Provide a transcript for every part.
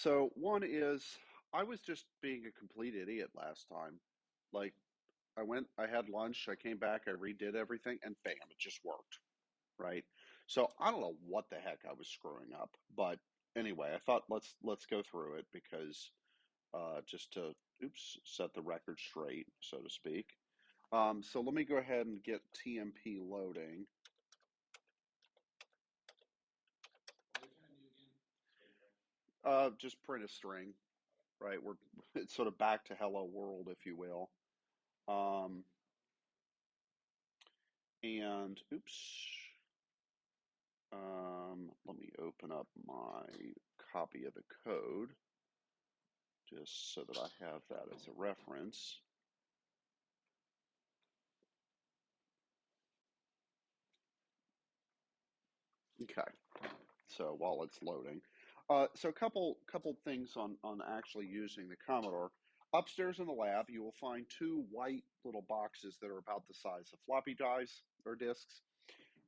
So one is I was just being a complete idiot last time. Like I had lunch, I came back, I redid everything, and bam, it just worked, right? So I don't know what the heck I was screwing up, but anyway, I thought let's go through it because just to set the record straight, so to speak. So let me go ahead and get TMP loading. Just print a string, right? It's sort of back to hello world, if you will. Um, and let me open up my copy of the code just so that I have that as a reference. Okay, so while it's loading, so a couple things on actually using the Commodore. Upstairs in the lab, you will find two white little boxes that are about the size of floppy drives or disks.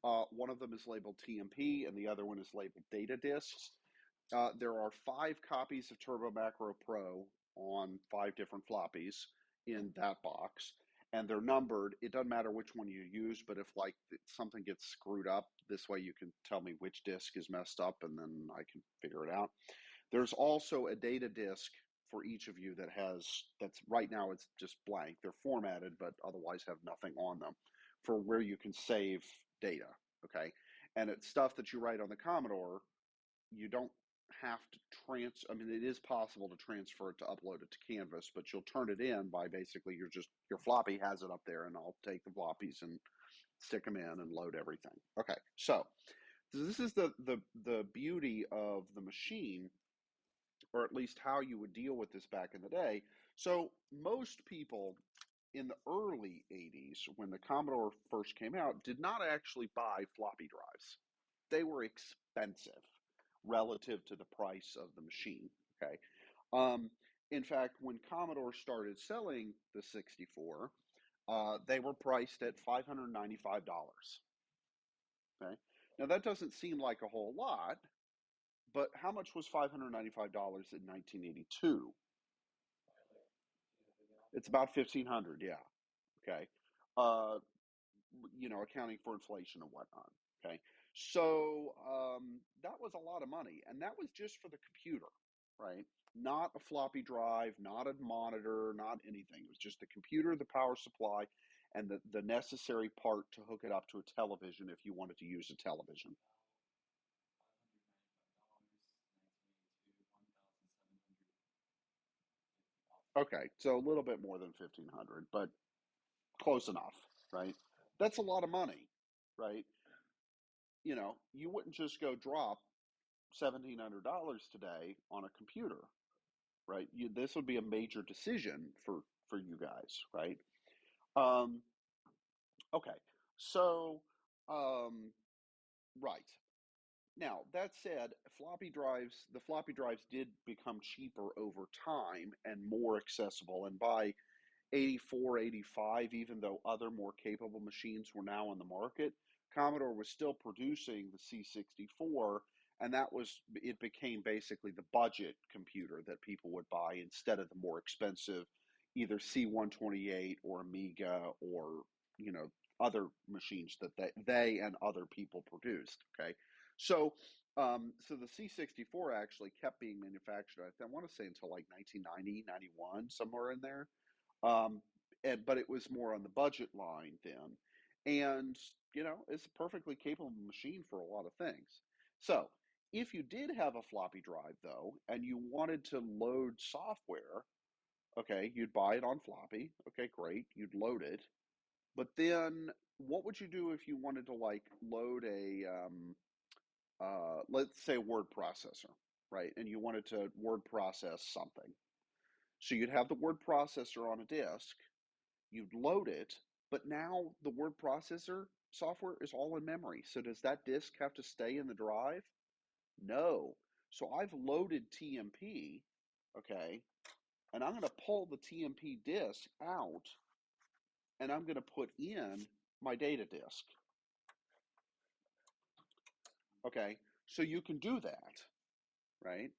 One of them is labeled TMP, and the other one is labeled data disks. There are 5 copies of Turbo Macro Pro on 5 different floppies in that box, and they're numbered. It doesn't matter which one you use, but if like something gets screwed up, this way you can tell me which disk is messed up, and then I can figure it out. There's also a data disk for each of you that's right now it's just blank. They're formatted, but otherwise have nothing on them for where you can save data. Okay, and it's stuff that you write on the Commodore. You don't have to I mean, it is possible to transfer it to upload it to Canvas, but you'll turn it in by basically your floppy has it up there, and I'll take the floppies and stick them in and load everything. Okay, so this is the beauty of the machine, or at least how you would deal with this back in the day. So most people in the early 80s, when the Commodore first came out, did not actually buy floppy drives. They were expensive relative to the price of the machine. Okay. Um, in fact, when Commodore started selling the 64, they were priced at $595. Okay. Now that doesn't seem like a whole lot, but how much was $595 in 1982? It's about 1,500. Yeah. Okay. Uh, accounting for inflation and whatnot. Okay. So that was a lot of money. And that was just for the computer, right? Not a floppy drive, not a monitor, not anything. It was just the computer, the power supply, and the necessary part to hook it up to a television if you wanted to use a television. Okay. So a little bit more than 1,500, but close enough, right? That's a lot of money, right? You wouldn't just go drop $1,700 today on a computer, right? This would be a major decision for you guys, right? Um, okay, so um, right now that said, the floppy drives did become cheaper over time and more accessible, and by 84, 85, even though other more capable machines were now on the market, Commodore was still producing the C64, and it became basically the budget computer that people would buy instead of the more expensive either C128 or Amiga or, other machines that they and other people produced. Okay. So, so the C64 actually kept being manufactured, I want to say until like 1990, 91, somewhere in there. Um, but it was more on the budget line then. And, it's a perfectly capable machine for a lot of things. So if you did have a floppy drive, though, and you wanted to load software, okay, you'd buy it on floppy. Okay, great. You'd load it. But then what would you do if you wanted to like load let's say a word processor, right? And you wanted to word process something. So you'd have the word processor on a disk, you'd load it, but now the word processor software is all in memory. So does that disk have to stay in the drive? No. So I've loaded TMP, okay, and I'm going to pull the TMP disk out and I'm going to put in my data disk. Okay, so you can do that, right?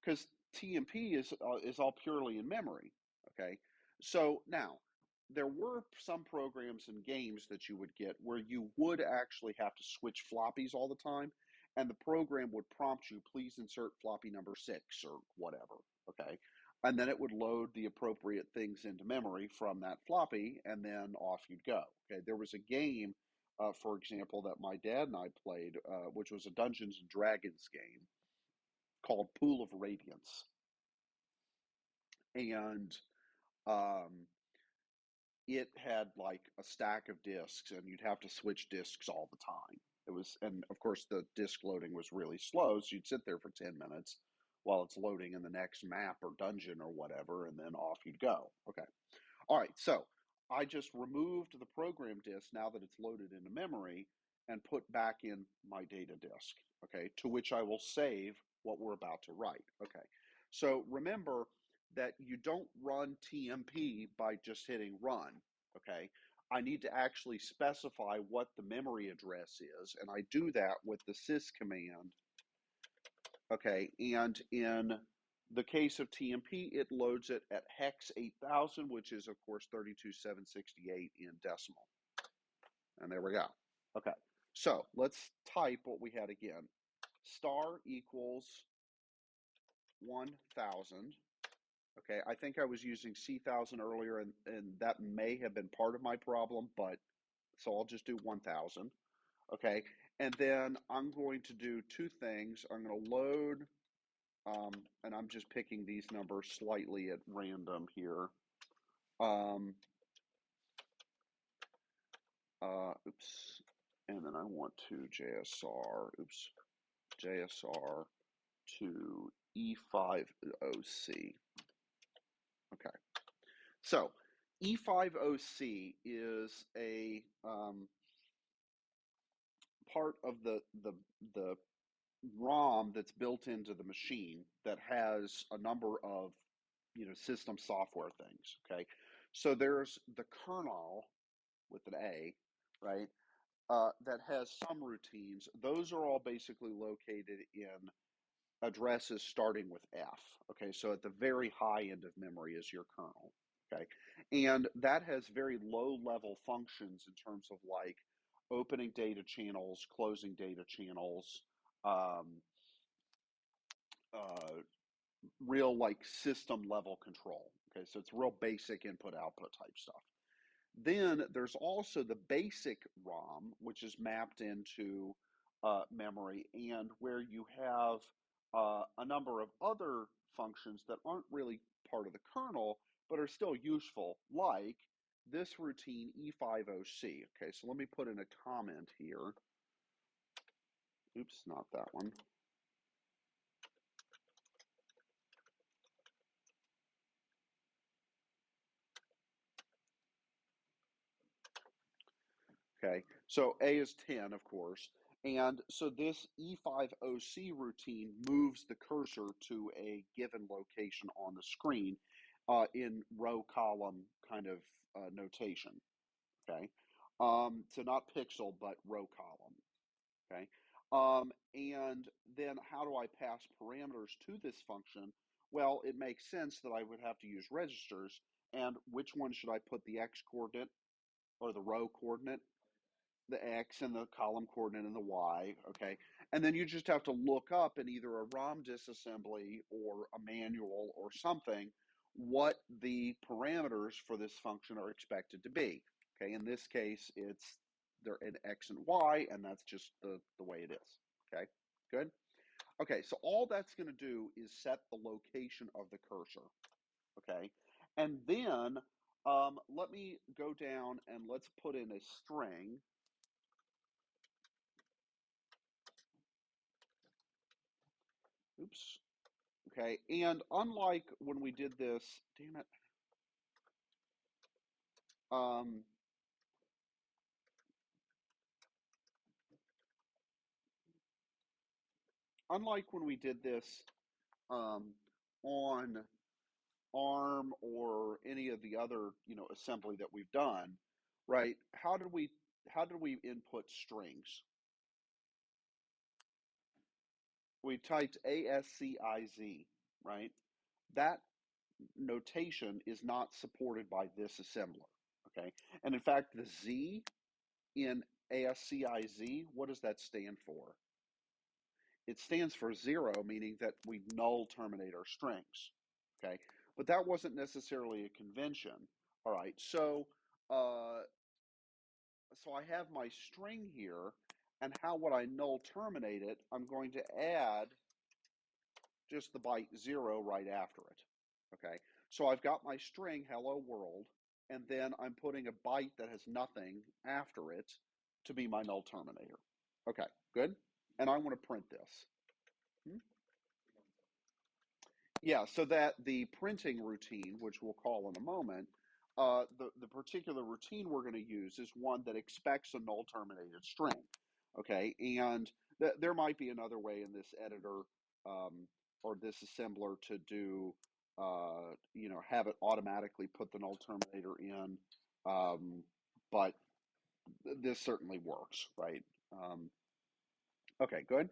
Because TMP is all purely in memory. Okay, so now there were some programs and games that you would get where you would actually have to switch floppies all the time, and the program would prompt you, please insert floppy number 6 or whatever. Okay, and then it would load the appropriate things into memory from that floppy, and then off you'd go. Okay, there was a game, for example, that my dad and I played, which was a Dungeons and Dragons game called Pool of Radiance, and um, it had like a stack of discs, and you'd have to switch discs all the time. It was, and of course, the disc loading was really slow, so you'd sit there for 10 minutes while it's loading in the next map or dungeon or whatever, and then off you'd go. Okay. All right, so I just removed the program disk now that it's loaded into memory and put back in my data disk, okay, to which I will save what we're about to write. Okay, so remember that you don't run TMP by just hitting run, okay? I need to actually specify what the memory address is, and I do that with the sys command, okay, and in the case of TMP, it loads it at hex 8000, which is, of course, 32,768 in decimal. And there we go. Okay, so let's type what we had again. Star equals 1000. Okay, I think I was using C1000 earlier, and that may have been part of my problem, but so I'll just do 1000. Okay, and then I'm going to do two things. I'm going to load, and I'm just picking these numbers slightly at random here. Oops, and then I want to JSR to E50C. Okay, so E50C is a part of the ROM that's built into the machine that has a number of system software things. Okay, so there's the kernel with an A, right? That has some routines. Those are all basically located in addresses starting with F. Okay, so at the very high end of memory is your kernel. Okay, and that has very low level functions in terms of like opening data channels, closing data channels, um, uh, real like system level control. Okay, so it's real basic input output type stuff. Then there's also the basic ROM, which is mapped into memory, and where you have a number of other functions that aren't really part of the kernel, but are still useful, like this routine E50C. Okay, so let me put in a comment here. Oops, not that one. Okay, so A is 10, of course. And so this E50C routine moves the cursor to a given location on the screen in row column kind of notation. Okay, so not pixel, but row column. Okay, and then how do I pass parameters to this function? Well, it makes sense that I would have to use registers. And which one should I put the X coordinate or the row coordinate? The X and the column coordinate and the Y, okay? And then you just have to look up in either a ROM disassembly or a manual or something what the parameters for this function are expected to be. Okay, in this case, they're in X and Y, and that's just the way it is. Okay, good. Okay, so all that's going to do is set the location of the cursor. Okay, and then let me go down and let's put in a string. Oops. Okay, and unlike when we did this, damn it, um, unlike when we did this on ARM or any of the other assembly that we've done, right? How did we input strings? We typed ASCIZ. right? That notation is not supported by this assembler, okay? And in fact, the Z in ASCII, what does that stand for? It stands for 0, meaning that we null terminate our strings, okay? But that wasn't necessarily a convention. All right, so I have my string here, and how would I null terminate it? I'm going to add just the byte 0 right after it, okay? So I've got my string hello world, and then I'm putting a byte that has nothing after it to be my null terminator. Okay, good? And I want to print this. Yeah, so that the printing routine, which we'll call in a moment, the particular routine we're going to use is one that expects a null terminated string. Okay, and there might be another way in this editor or this assembler to do, have it automatically put the null terminator in, but this certainly works, right? Okay, good.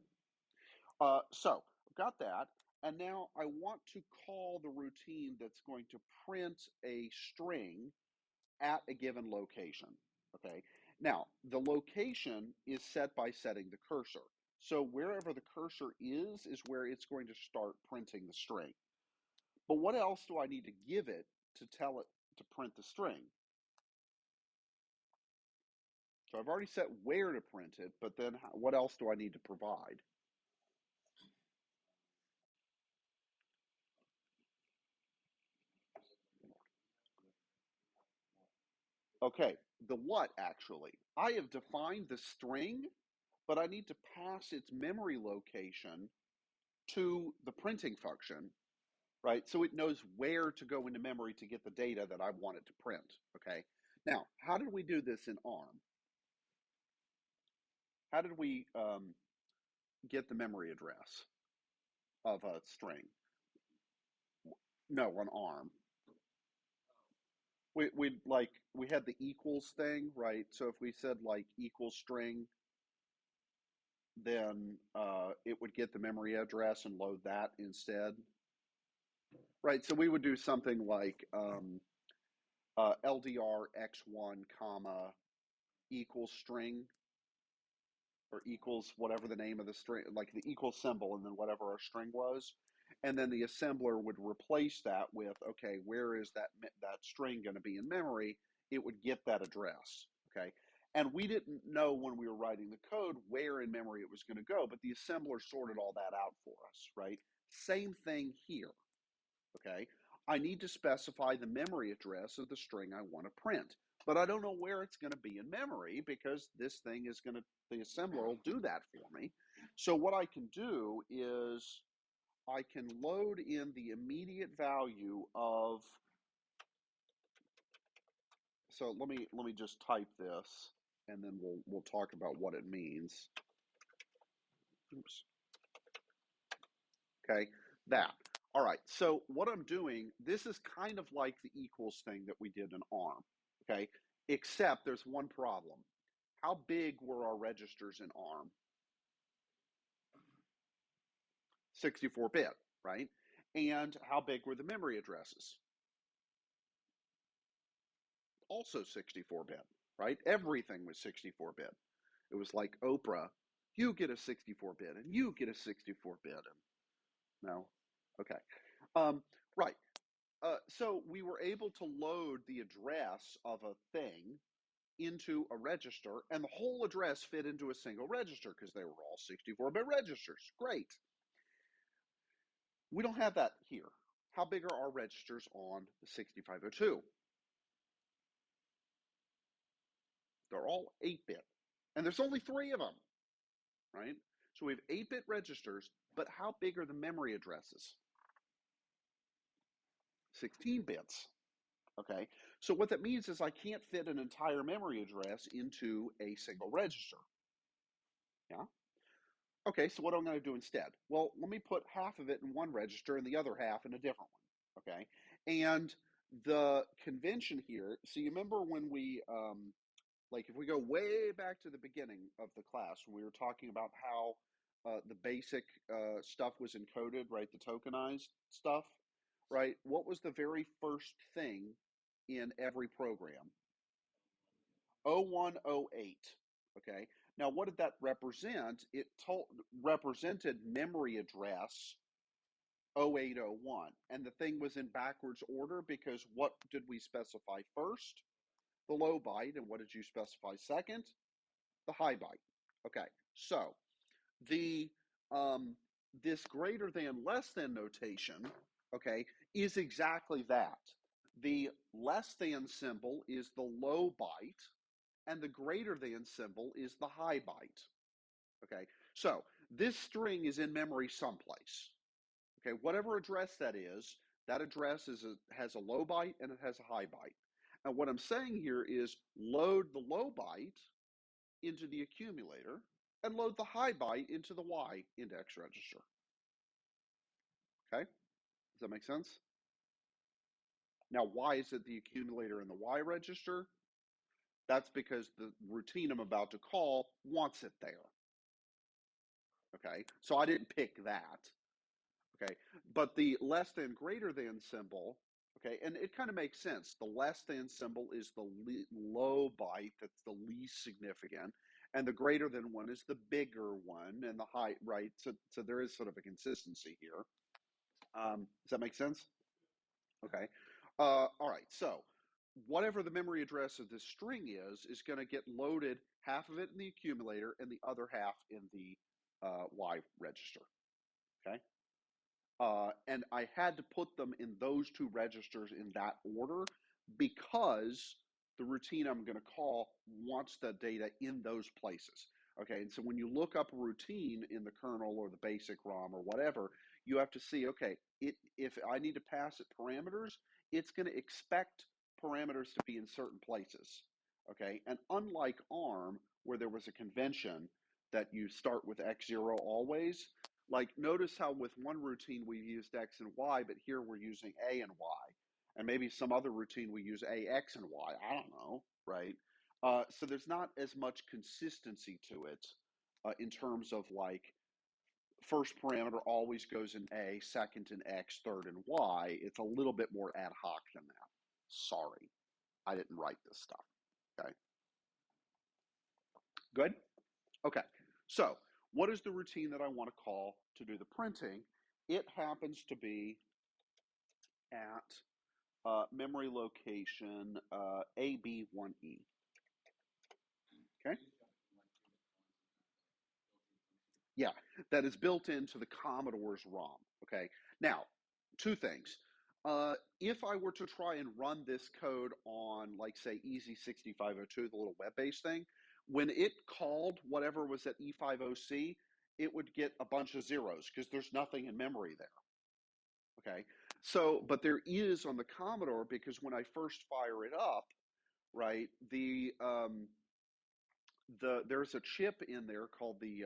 So I've got that. And now I want to call the routine that's going to print a string at a given location. Okay. Now, the location is set by setting the cursor. So wherever the cursor is where it's going to start printing the string. But what else do I need to give it to tell it to print the string? So I've already set where to print it, but then what else do I need to provide? Okay, the what actually? I have defined the string, but I need to pass its memory location to the printing function, right? So it knows where to go into memory to get the data that I want it to print, okay? Now, how did we do this in ARM? How did we get the memory address of a string? No, on ARM. We had the equals thing, right? So if we said like equal string, then it would get the memory address and load that instead. Right, so we would do something like LDR x1 comma equals string or equals whatever the name of the string, like the equal symbol and then whatever our string was. And then the assembler would replace that with, okay, where is that string going to be in memory? It would get that address, okay? And we didn't know when we were writing the code where in memory it was going to go, but the assembler sorted all that out for us, right? Same thing here, okay? I need to specify the memory address of the string I want to print, but I don't know where it's going to be in memory because this thing is going to, the assembler will do that for me. So what I can do is I can load in the immediate value of, so let me just type this and then we'll talk about what it means. Oops. Okay, that. All right, so what I'm doing, this is kind of like the equals thing that we did in ARM, okay? Except there's one problem. How big were our registers in ARM? 64-bit, right? And how big were the memory addresses? Also 64-bit, right? Everything was 64-bit. It was like Oprah, you get a 64-bit and you get a 64-bit. And no, okay. Right. So we were able to load the address of a thing into a register, and the whole address fit into a single register because they were all 64-bit registers. Great. We don't have that here. How big are our registers on the 6502? They're all 8-bit, and there's only 3 of them, right? So we have 8-bit registers, but how big are the memory addresses? 16 bits. Okay, so what that means is I can't fit an entire memory address into a single register. Yeah. Okay, so what am I going to do instead? Well, let me put half of it in one register and the other half in a different one. Okay, and the convention here. So you remember when we, like, if we go way back to the beginning of the class, when we were talking about how the basic stuff was encoded, right? The tokenized stuff, right? What was the very first thing in every program? 0108. Okay. Now, what did that represent? It represented memory address 0801. And the thing was in backwards order because what did we specify first? The low byte. And what did you specify second? The high byte. Okay. So the this greater than less than notation, okay, is exactly that. The less than symbol is the low byte, and the greater than symbol is the high byte. Okay, so this string is in memory someplace. Okay, whatever address that address has a low byte and it has a high byte. And what I'm saying here is load the low byte into the accumulator and load the high byte into the Y index register. Okay, does that make sense? Now, why is it the accumulator and the Y register? That's because the routine I'm about to call wants it there. Okay, so I didn't pick that. Okay, but the less than greater than symbol, okay, and it kind of makes sense. The less than symbol is the low byte, that's the least significant, and the greater than one is the bigger one, and the high, right? So there is sort of a consistency here. Does that make sense? Okay. All right. So whatever the memory address of this string is going to get loaded, half of it in the accumulator and the other half in the Y register. Okay. And I had to put them in those two registers in that order because the routine I'm going to call wants the data in those places. Okay, and so when you look up a routine in the kernel or the basic ROM or whatever, you have to see, okay, if I need to pass it parameters, it's going to expect parameters to be in certain places. Okay, and unlike ARM, where there was a convention that you start with X0 always, like notice how with one routine we used X and Y, but here we're using A and Y. And maybe some other routine we use A, X, and Y. I don't know, right? So there's not as much consistency to it in terms of like first parameter always goes in A, second in X, third in Y. It's a little bit more ad hoc than that. Sorry, I didn't write this stuff. Okay, good? Okay, so what is the routine that I want to call to do the printing? It happens to be at memory location AB1E. Okay? Yeah, that is built into the Commodore's ROM. Okay, now, two things. If I were to try and run this code on, like, say, Easy6502, the little web-based thing, when it called whatever was at E50C, it would get a bunch of zeros because there's nothing in memory there. Okay, so, but there is on the Commodore because when I first fire it up, right, there's a chip in there called the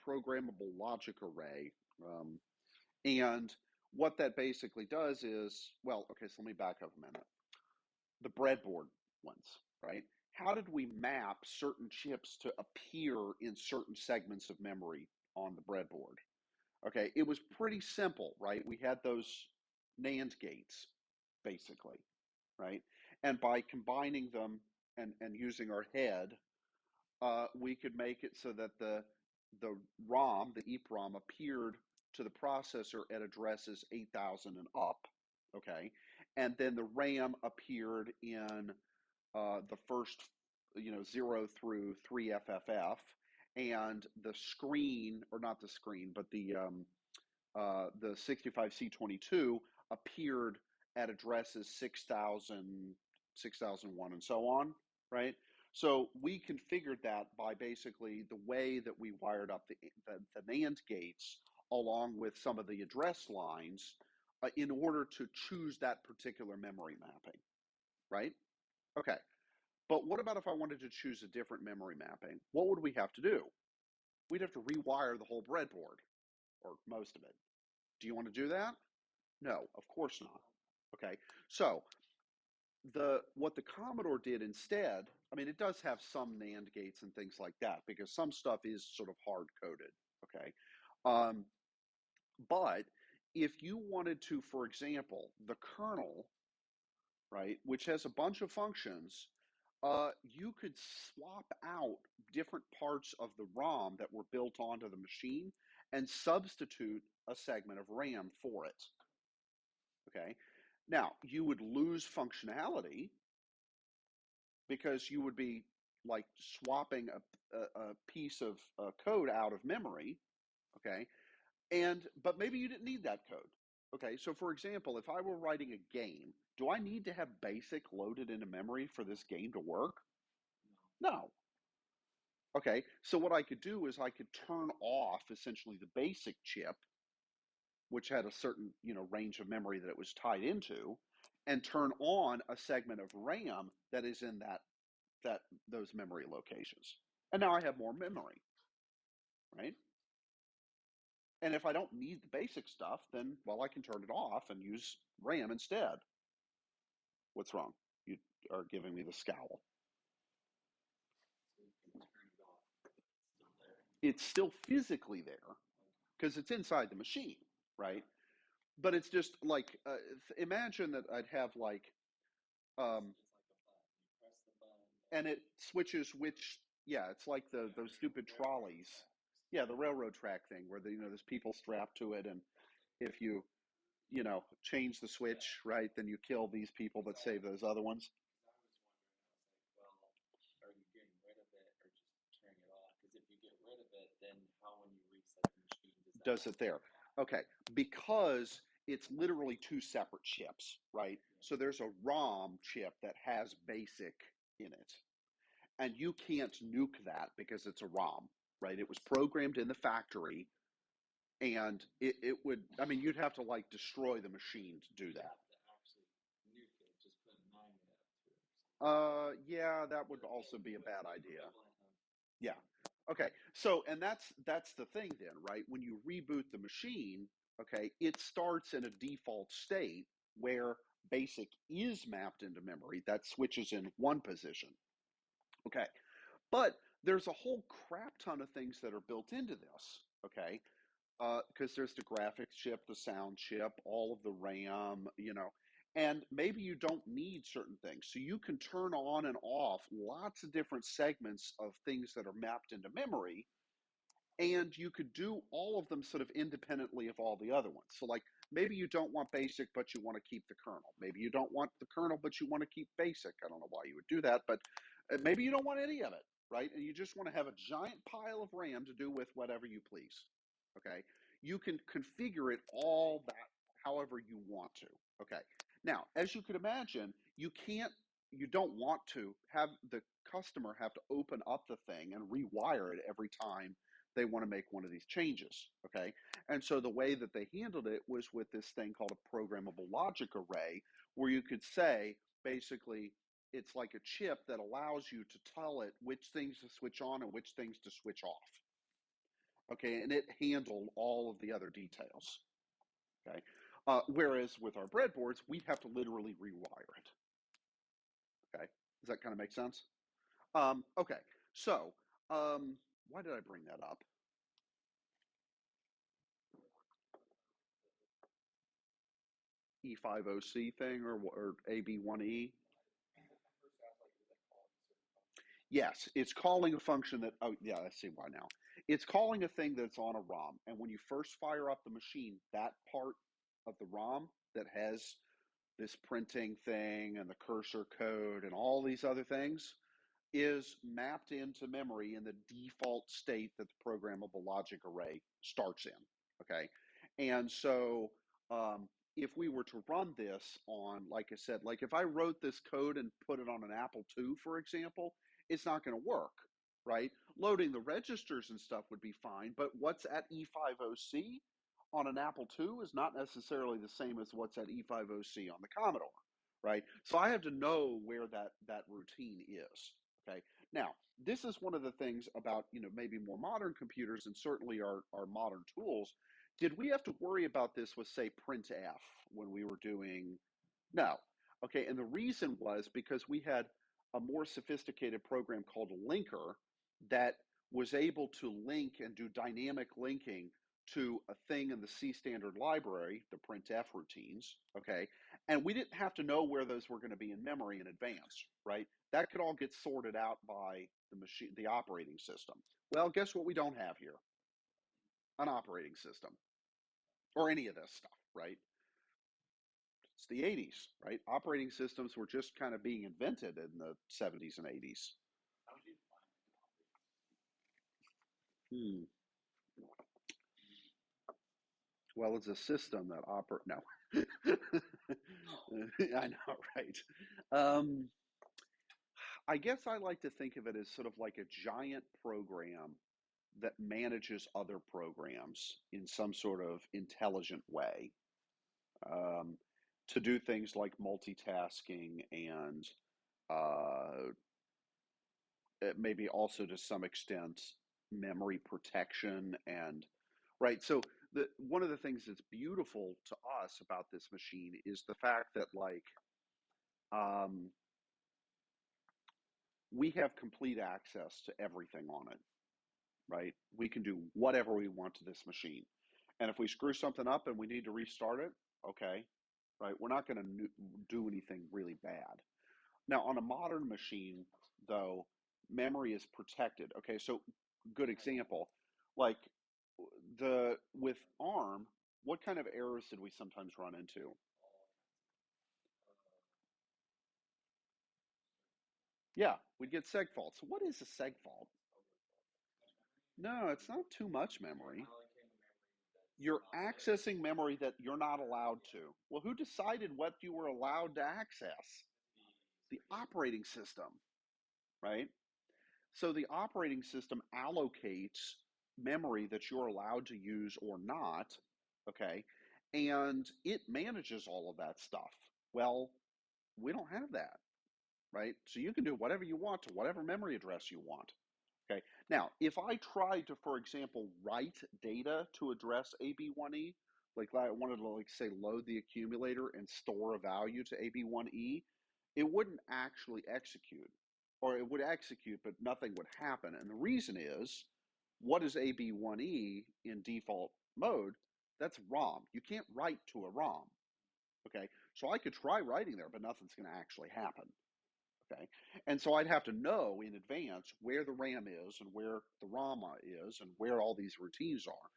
programmable logic array. And what that basically does is, well, okay, so let me back up a minute. The breadboard ones, right? How did we map certain chips to appear in certain segments of memory on the breadboard? Okay, it was pretty simple, right? We had those NAND gates, basically, right? And by combining them and using our head, we could make it so that the ROM, the EEPROM, appeared to the processor at addresses 8,000 and up, okay? And then the RAM appeared in the first, 0 through 3FFF, and the screen, or not the screen, but the 65C22 appeared at addresses 6,000, 6001, and so on, right? So we configured that by basically the way that we wired up the NAND gates along with some of the address lines in order to choose that particular memory mapping, right? Okay, but what about if I wanted to choose a different memory mapping? What would we have to do? We'd have to rewire the whole breadboard, or most of it. Do you want to do that? No, of course not. Okay, so what the Commodore did instead, I mean, it does have some NAND gates and things like that because some stuff is sort of hard coded. okay? But if you wanted to, for example, the kernel, right, which has a bunch of functions, you could swap out different parts of the ROM that were built onto the machine and substitute a segment of RAM for it. Okay. Now, you would lose functionality because you would be like swapping a piece of code out of memory. Okay. But maybe you didn't need that code. Okay. So, for example, if I were writing a game, do I need to have BASIC loaded into memory for this game to work? No. Okay, so what I could do is I could turn off essentially the BASIC chip, which had a certain range of memory that it was tied into, and turn on a segment of RAM that is in those memory locations. And now I have more memory, right? And if I don't need the BASIC stuff, then well, I can turn it off and use RAM instead. What's wrong? You are giving me the scowl. It's still physically there because it's inside the machine, right? But it's just like imagine that I'd have like and it switches which it's like those stupid trolleys. Yeah, the railroad track thing where there's people strapped to it, and if you change the switch, right, then you kill these people but save those other ones. Does it there? Okay, because it's literally two separate chips, right? So there's a ROM chip that has BASIC in it, and you can't nuke that because it's a ROM, right? It was programmed in the factory, and it would, I mean, you'd have to like destroy the machine to do that. Yeah, that would also be a bad idea. Yeah. Okay. So, and that's the thing then, right? When you reboot the machine, okay, it starts in a default state where BASIC is mapped into memory. That switches in one position. Okay. But there's a whole crap ton of things that are built into this. Okay. Because there's the graphics chip, the sound chip, all of the RAM, and maybe you don't need certain things. So you can turn on and off lots of different segments of things that are mapped into memory, and you could do all of them sort of independently of all the other ones. So like maybe you don't want BASIC, but you want to keep the kernel. Maybe you don't want the kernel, but you want to keep BASIC. I don't know why you would do that, but maybe you don't want any of it, right? And you just want to have a giant pile of RAM to do with whatever you please. Okay, you can configure it all that however you want to. Okay, now as you could imagine, you don't want to have the customer have to open up the thing and rewire it every time they want to make one of these changes. Okay, and so the way that they handled it was with this thing called a programmable logic array, where you could say basically it's like a chip that allows you to tell it which things to switch on and which things to switch off. Okay, and it handled all of the other details. Okay, whereas with our breadboards, we have to literally rewire it. Okay, does that kind of make sense? Okay, so why did I bring that up? E50C thing or AB1E? Yes, it's calling a function that, oh, yeah, I see why now. It's calling a thing that's on a ROM. And when you first fire up the machine, that part of the ROM that has this printing thing and the cursor code and all these other things is mapped into memory in the default state that the programmable logic array starts in. Okay. And so if we were to run this on, like I said, like if I wrote this code and put it on an Apple II, for example, it's not going to work, right? Loading the registers and stuff would be fine, but what's at E50C on an Apple II is not necessarily the same as what's at E50C on the Commodore, right? So I have to know where that routine is. Okay. Now, this is one of the things about maybe more modern computers and certainly our modern tools. Did we have to worry about this with say printf when we were doing? No. Okay, and the reason was because we had a more sophisticated program called linker that was able to link and do dynamic linking to a thing in the C standard library, the printf routines, okay? And we didn't have to know where those were going to be in memory in advance, right? That could all get sorted out by the machine, the operating system. Well, guess what we don't have here? An operating system or any of this stuff, right? It's the 80s, right? Operating systems were just kind of being invented in the 70s and 80s. Hmm. Well, it's a system that operates. No, I know, right? Um, I guess I like to think of it as sort of like a giant program that manages other programs in some sort of intelligent way, um, to do things like multitasking and uh, maybe also to some extent memory protection and right. So one of the things that's beautiful to us about this machine is the fact that like um, we have complete access to everything on it, right? We can do whatever we want to this machine. And if we screw something up and we need to restart it, okay, right? We're not going to do anything really bad. Now, on a modern machine, though, memory is protected. Okay, so good example, like the with ARM, what kind of errors did we sometimes run into? Yeah, we'd get seg faults. So what is a seg fault? No, it's not too much memory. You're accessing memory that you're not allowed to. Well, who decided what you were allowed to access? The operating system, right? So the operating system allocates memory that you're allowed to use or not, okay? And it manages all of that stuff. Well, we don't have that, right? So you can do whatever you want to whatever memory address you want. Okay. Now, if I tried to, for example, write data to address AB1E, like I wanted to, like, say, load the accumulator and store a value to AB1E, it wouldn't actually execute, or it would execute, but nothing would happen. And the reason is, what is AB1E in default mode? That's ROM. You can't write to a ROM. Okay. So I could try writing there, but nothing's going to actually happen. Okay. And so I'd have to know in advance where the RAM is and where the ROM is and where all these routines are.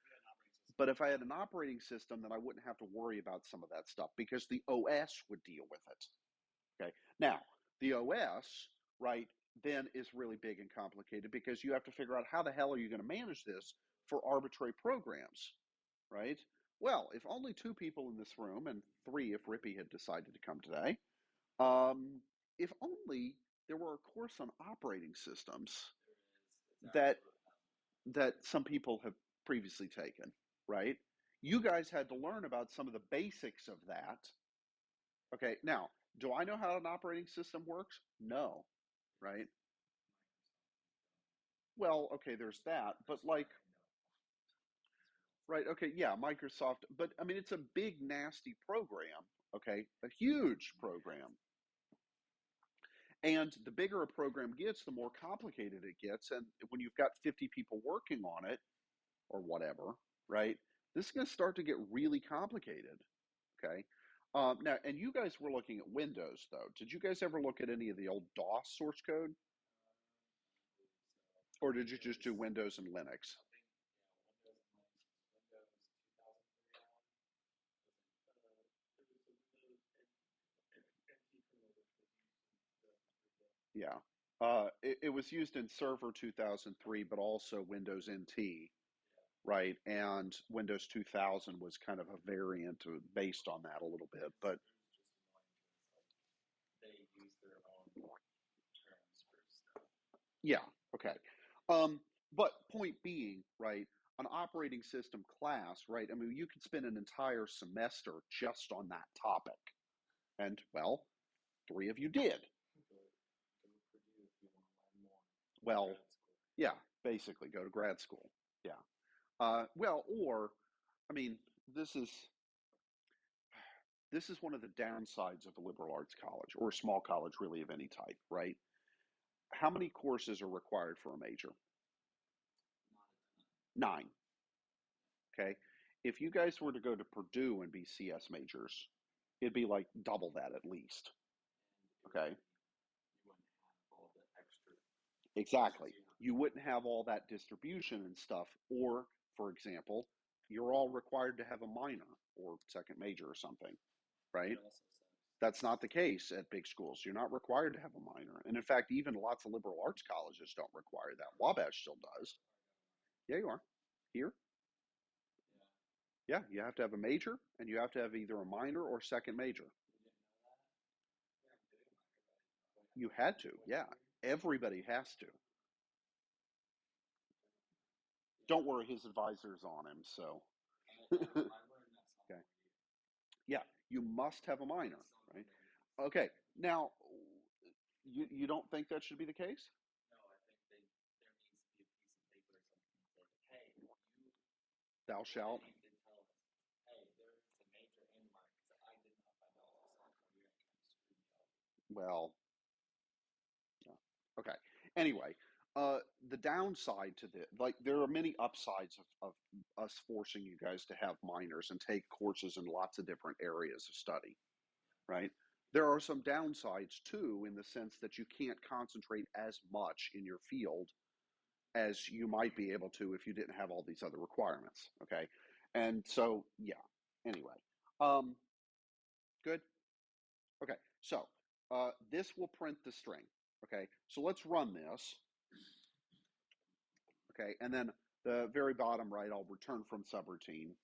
But if I had an operating system, then I wouldn't have to worry about some of that stuff because the OS would deal with it. Okay. Now, the OS, right, then is really big and complicated because you have to figure out how the hell are you going to manage this for arbitrary programs, right? Well, if only two people in this room and three if Rippy had decided to come today, um, if only there were a course on operating systems that some people have previously taken, right? You guys had to learn about some of the basics of that. Okay, now, do I know how an operating system works? No, right? Well, okay, there's that, but like, right, okay, yeah, Microsoft, but I mean, it's a big, nasty program, okay, a huge program. And the bigger a program gets, the more complicated it gets. And when you've got 50 people working on it or whatever, right, this is going to start to get really complicated. Okay. Now, and you guys were looking at Windows, though. Did you guys ever look at any of the old DOS source code? Or did you just do Windows and Linux? Yeah. It was used in Server 2003, but also Windows NT, right? And Windows 2000 was kind of a variant based on that a little bit. But yeah, okay. Um, but point being, right, an operating system class, right? I mean, you could spend an entire semester just on that topic. And, well, three of you did. Well, yeah, basically go to grad school. Yeah. Well, or, I mean, this is this is one of the downsides of a liberal arts college or a small college, really, of any type, right? How many courses are required for a major? 9. Okay. If you guys were to go to Purdue and be CS majors, it'd be like double that at least. Okay. Exactly. You wouldn't have all that distribution and stuff. Or, for example, you're all required to have a minor or second major or something, right? That's not the case at big schools. You're not required to have a minor. And in fact, even lots of liberal arts colleges don't require that. Wabash still does. Yeah, you are. Here? Yeah, you have to have a major and you have to have either a minor or second major. You had to, yeah. Everybody has to. Don't worry, his advisor's on him, so. Okay. Yeah, you must have a minor, right? Okay, now, you don't think that should be the case? Thou shalt. Well, yeah. Okay. Anyway, the downside to this, like, there are many upsides of us forcing you guys to have minors and take courses in lots of different areas of study, right? There are some downsides too, in the sense that you can't concentrate as much in your field as you might be able to if you didn't have all these other requirements. Okay. And so, yeah. Anyway, um, good. Okay. So, this will print the string. Okay. So let's run this. Okay. And then the very bottom right, I'll return from subroutine.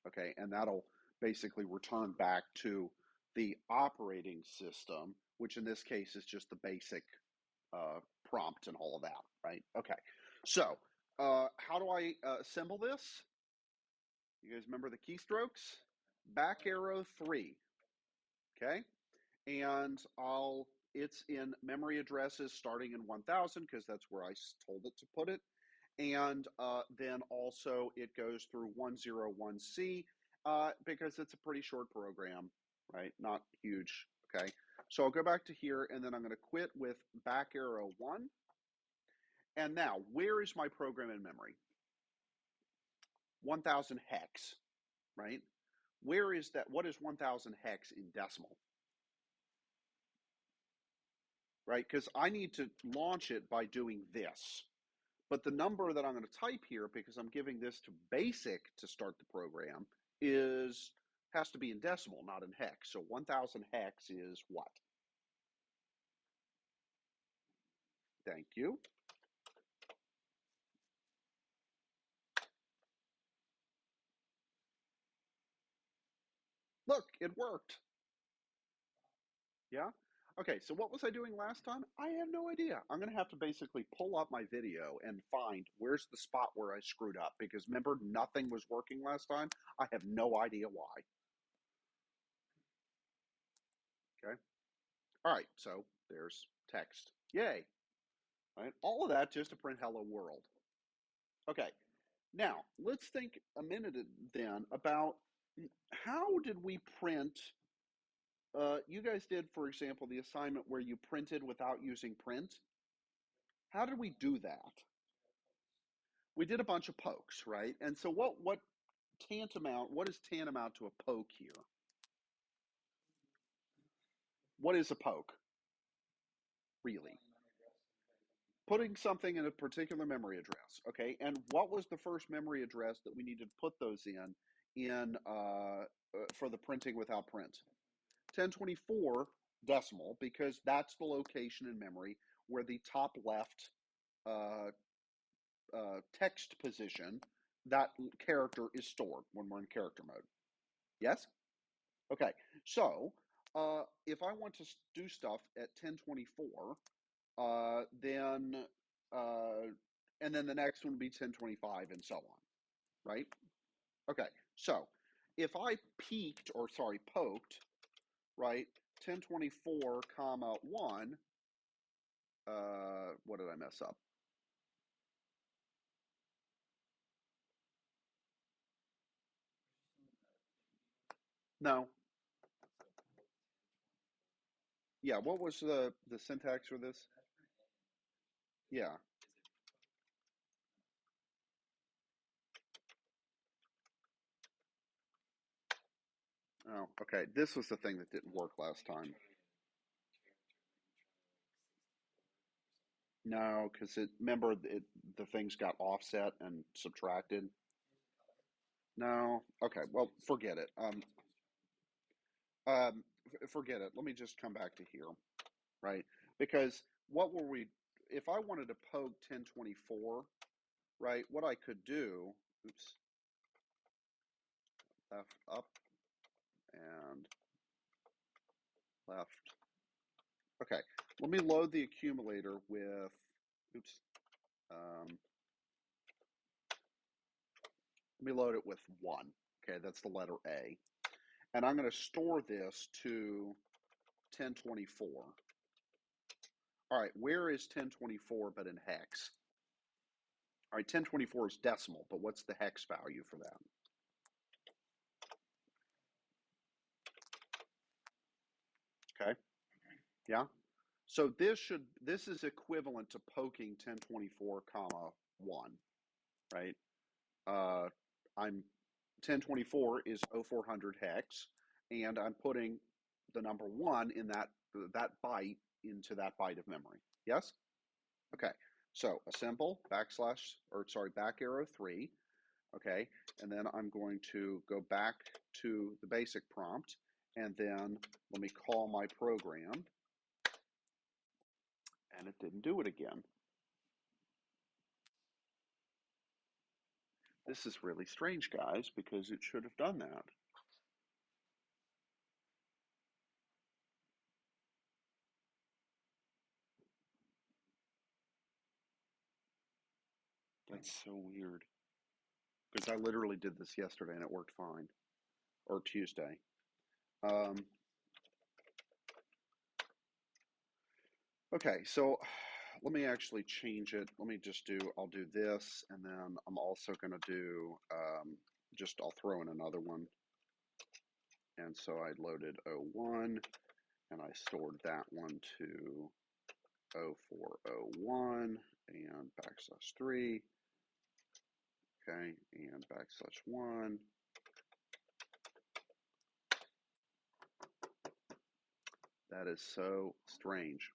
Okay. And that'll basically return back to the operating system, which in this case is just the basic prompt and all of that, right? Okay. So, how do I assemble this? You guys remember the keystrokes? Back arrow 3. Okay. And it's in memory addresses starting in 1000 because that's where I told it to put it. And then also it goes through 101C because it's a pretty short program, right? Not huge. Okay. So I'll go back to here and then I'm going to quit with back arrow 1. And now, where is my program in memory? 1000 hex, right? Where is that? What is 1000 hex in decimal? Right? Because I need to launch it by doing this. But the number that I'm going to type here, because I'm giving this to basic to start the program, has to be in decimal, not in hex. So 1000 hex is what? Thank you. Look, it worked. Yeah? Okay, so what was I doing last time? I have no idea. I'm going to have to basically pull up my video and find where's the spot where I screwed up, because remember, nothing was working last time? I have no idea why. Okay? All right, so there's text. Yay. All right? All of that just to print hello world. Okay, now let's think a minute then about how did we print. You guys did, for example, the assignment where you printed without using print. How did we do that? We did a bunch of pokes, right? And so what is tantamount to a poke here? What is a poke, really? Putting something in a particular memory address, okay? And what was the first memory address that we needed to put those in for the printing without print? 1024 decimal, because that's the location in memory where the top left uh, text position, that character is stored when we're in character mode. Yes? Okay, so if I want to do stuff at 1024, then and then the next one would be 1025 and so on, right? Okay, so if I poked, right, 1024 comma 1, what did I mess up? No. Yeah, what was the syntax for this? Yeah. Oh, okay. This was the thing that didn't work last time. No, because remember the things got offset and subtracted. No. Okay. Well, forget it. Forget it. Let me just come back to here, right? Because what were we? If I wanted to poke 1024, right? What I could do, oops, left up and left. Okay. Let me load the accumulator with, oops. Let me load it with 1. Okay, that's the letter A. And I'm going to store this to 1024. All right, where is 1024 but in hex? All right, 1024 is decimal, but what's the hex value for that? Okay, yeah. So this is equivalent to poking 1024 comma 1, right? I'm 1024 is 0400 hex, and I'm putting the number 1 in that byte into that byte of memory. Yes? Okay. So assemble backslash, or sorry, back arrow 3. Okay. And then I'm going to go back to the basic prompt, and then let me call my program, and it didn't do it again. This is really strange, guys, because it should have done that. That's so weird. Because I literally did this yesterday and it worked fine. Or Tuesday. Okay, so let me actually change it. Let me just I'll do this, and then I'm also going to do, I'll throw in another one. And so I loaded 01, and I stored that one to 0401, and backslash 3, okay, and backslash 1. That is so strange.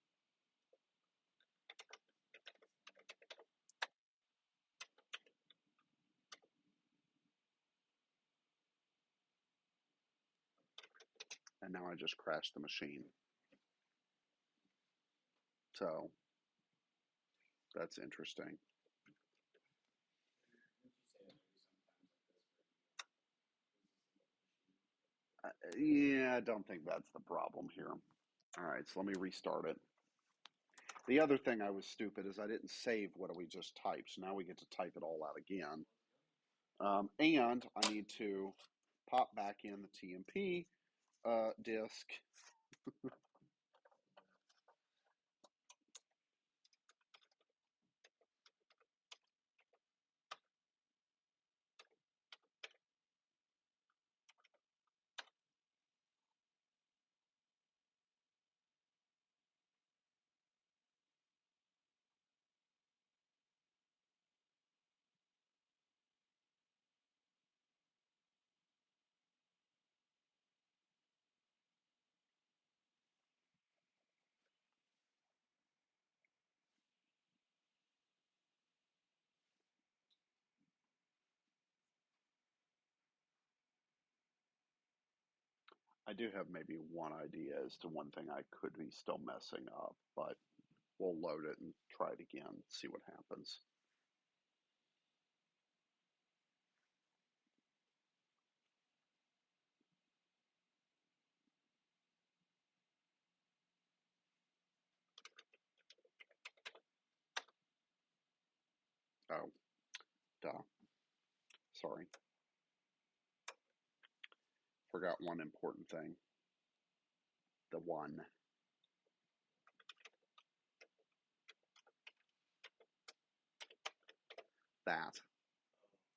And now I just crashed the machine. So that's interesting. Yeah, I don't think that's the problem here. All right, so let me restart it. The other thing I was stupid is I didn't save what we just typed, so now we get to type it all out again. And I need to pop back in the TMP disk. I do have maybe one idea as to one thing I could be still messing up, but we'll load it and try it again, see what happens. Oh, duh. Sorry. Forgot one important thing. The 1. That.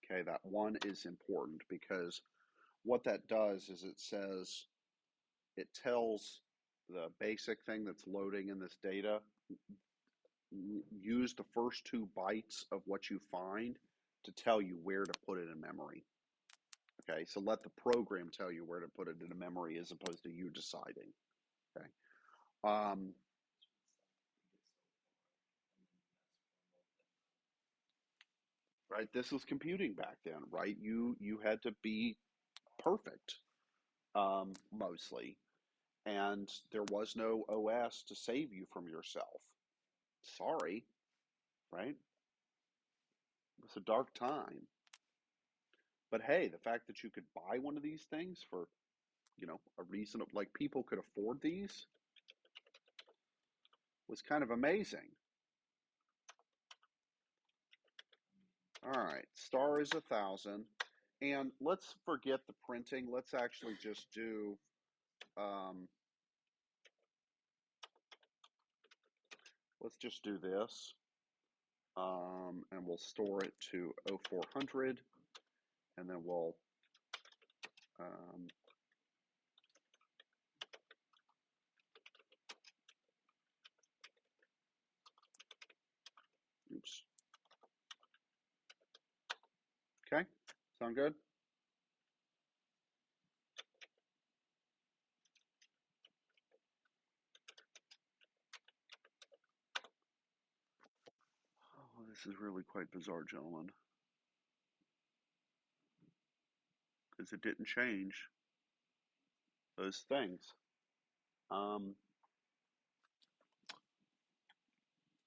Okay, that 1 is important because what that does is it tells the basic thing that's loading in this data, use the first 2 bytes of what you find to tell you where to put it in memory. Okay, so let the program tell you where to put it into memory as opposed to you deciding. Okay. Um, right, this was computing back then, right? You had to be perfect, mostly, and there was no OS to save you from yourself. Sorry, right? It was a dark time. But hey, the fact that you could buy one of these things for, a reasonable, like people could afford these was kind of amazing. All right, star is 1,000. And let's forget the printing. Let's actually just do, let's just do this. And we'll store it to 0400. And then we'll, um, oops. Okay, sound good? Oh, this is really quite bizarre, gentlemen, because it didn't change those things. Um,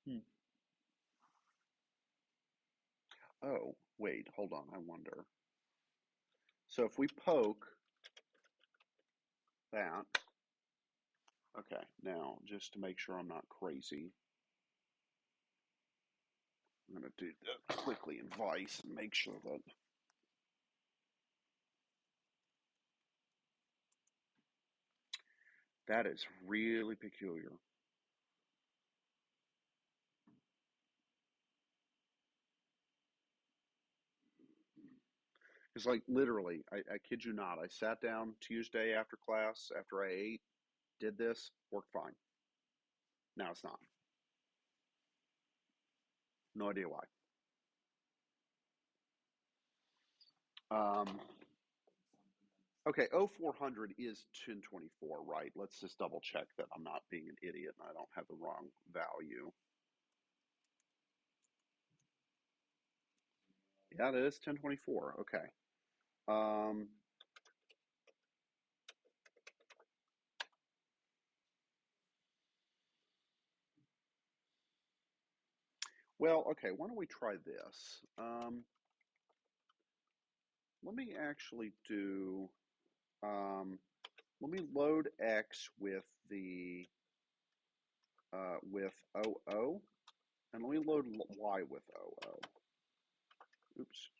hmm. Oh, wait, hold on, I wonder. So if we poke that, okay, now just to make sure I'm not crazy, I'm going to do that quickly in Vice and make sure that that is really peculiar. It's like literally, I kid you not, I sat down Tuesday after class, after I ate, did this, worked fine. Now it's not. No idea why. Um, okay, 0400 is 1024, right? Let's just double check that I'm not being an idiot and I don't have the wrong value. Yeah, it is 1024. Okay. Um, well, okay, why don't we try this? Let me actually do, um, let me load X with the, with 00, and let me load Y with 00. Oops.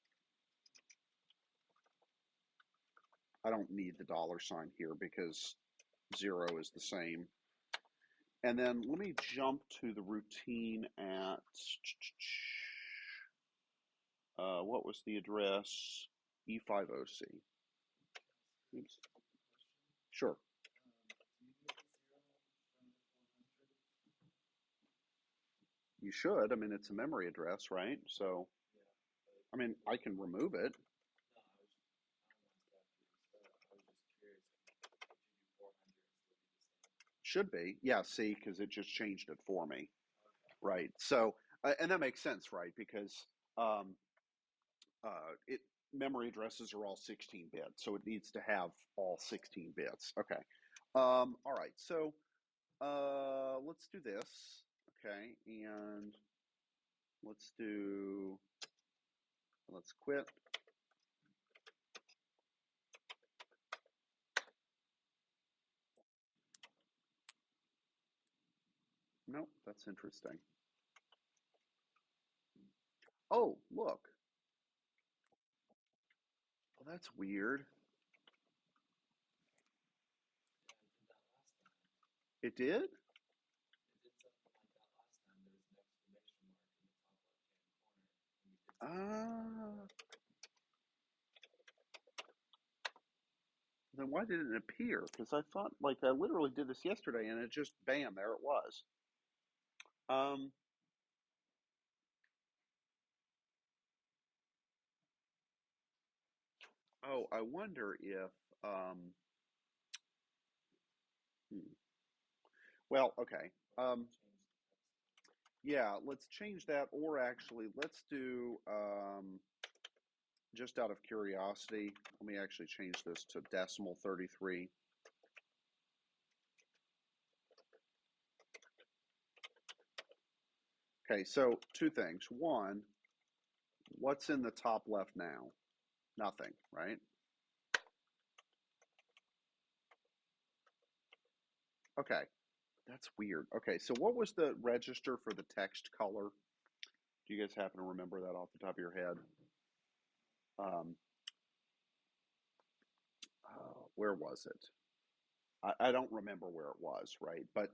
I don't need the $ here because 0 is the same. And then let me jump to the routine at, what was the address? E50C. Oops. Sure. You should. I mean, it's a memory address, right? So, I mean, I can remove it. Should be. Yeah, see, because it just changed it for me. Right. So, and that makes sense, right? Because um, it memory addresses are all 16 bits, so it needs to have all 16 bits. Okay. All right. So let's do this. Okay, and let's do. Let's quit. Nope, that's interesting. Oh, look. Well, that's weird. It did? Ah, then why did it appear? Because I thought, like, I literally did this yesterday, and it just bam, there it was. Um, Oh, I wonder if, hmm. Well, okay. Yeah, let's change that, or actually, let's do, just out of curiosity, let me actually change this to decimal 33. Okay, so two things. One, what's in the top left now? Nothing, right? Okay, that's weird. Okay, so what was the register for the text color? Do you guys happen to remember that off the top of your head? Um, where was it? I don't remember where it was, right? But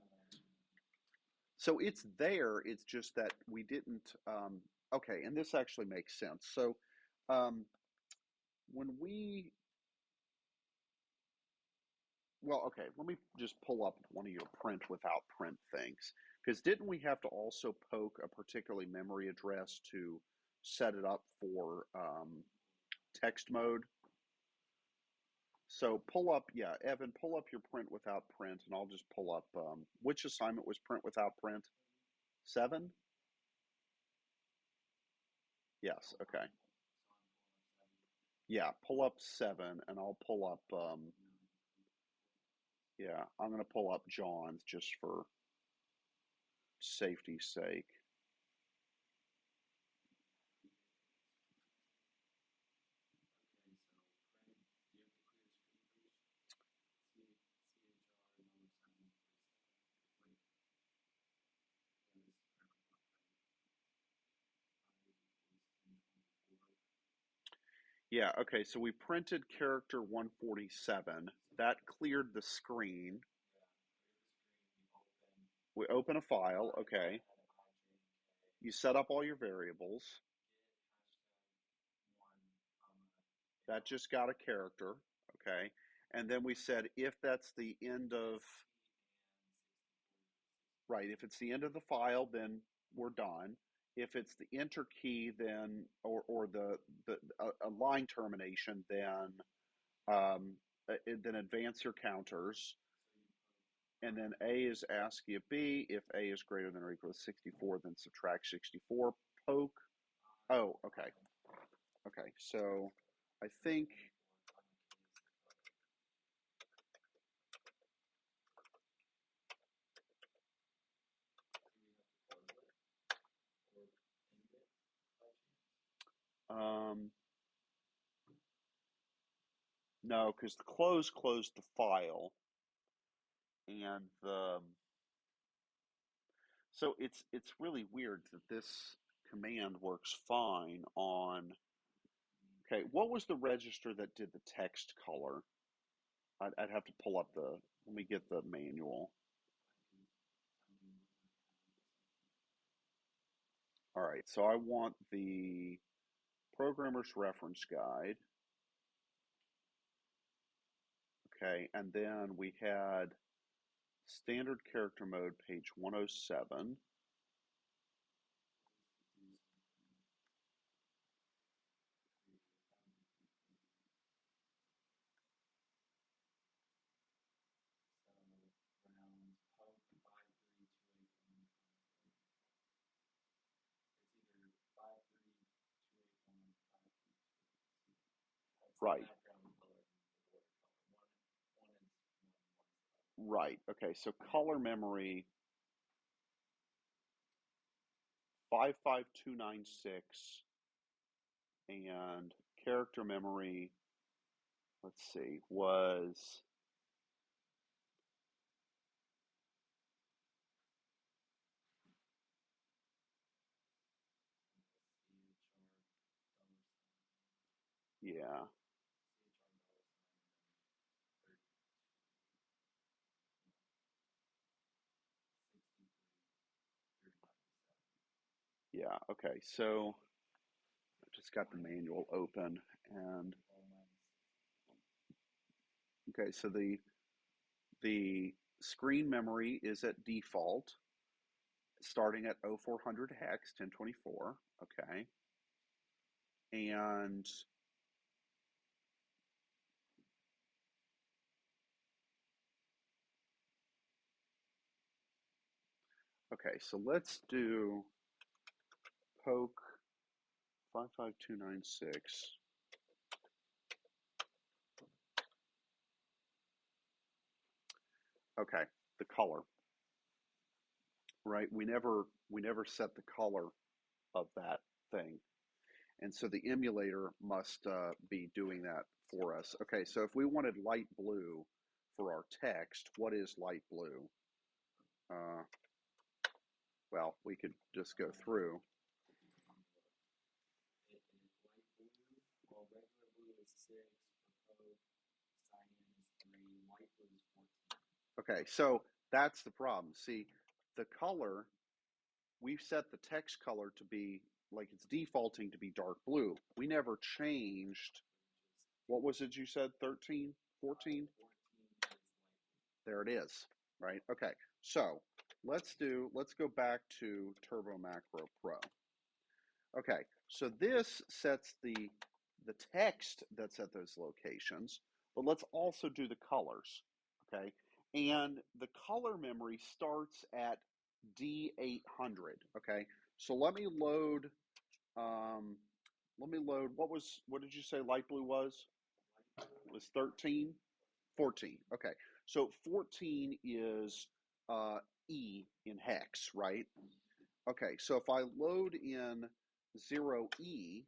so it's there. It's just that we didn't. Okay, and this actually makes sense. So um, when we, well, okay, let me just pull up one of your print without print things. Because didn't we have to also poke a particular memory address to set it up for text mode? So pull up, yeah, Evan, pull up your print without print, and I'll just pull up which assignment was print without print? 7? Yes, okay. Yeah, pull up 7, and I'll pull up, yeah, I'm going to pull up John's just for safety's sake. Yeah, okay, so we printed character 147. That cleared the screen. We open a file, okay. You set up all your variables. That just got a character, okay. And then we said if that's the end of, right, if it's the end of the file, then we're done. If it's the enter key, then, or the a line termination, then advance your counters. And then A is ASCII of B. If A is greater than or equal to 64, then subtract 64. Poke. Oh, okay. Okay, so I think, um, no, because the close closed the file, and so it's really weird that this command works fine on. Okay, what was the register that did the text color? I'd have to pull up the. Let me get the manual. All right, so I want the programmer's reference guide. Okay, and then we had standard character mode, page 107. Right, right. Okay, so color memory 55296 and character memory, let's see, was, yeah, yeah. Okay, so I just got the manual open, and okay, so the screen memory is at default, starting at 0400 hex 1024. Okay, and Okay, so let's do poke 55296. Okay, the color, right? We never set the color of that thing. And so the emulator must be doing that for us. Okay, so if we wanted light blue for our text, what is light blue? Well, we could just go through. Light blue, well, regular blue is 6, for code, cyan is 3, light blue is 14. Okay, so that's the problem. See, the color, we've set the text color to be, like it's defaulting to be dark blue. We never changed, what was it you said, 13, 14? 14 is light blue. There it is, right? Okay, so let's go back to Turbo Macro Pro. Okay, so this sets the text that's at those locations, but let's also do the colors, okay? And the color memory starts at D800, okay? So let me load, what did you say light blue was? It was 13? 14, okay. So 14 is E in hex, right? Okay, so if I load in 0E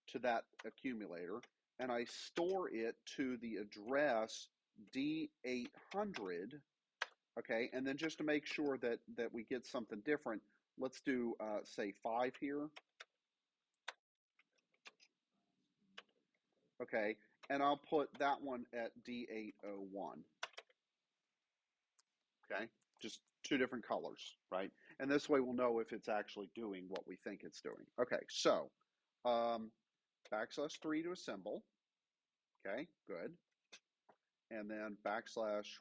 to that accumulator and I store it to the address D800, okay, and then just to make sure that we get something different, let's do, say, 5 here. Okay, and I'll put that one at D801. Okay, just two different colors, right? And this way we'll know if it's actually doing what we think it's doing. Okay, so \3 to assemble. Okay, good. And then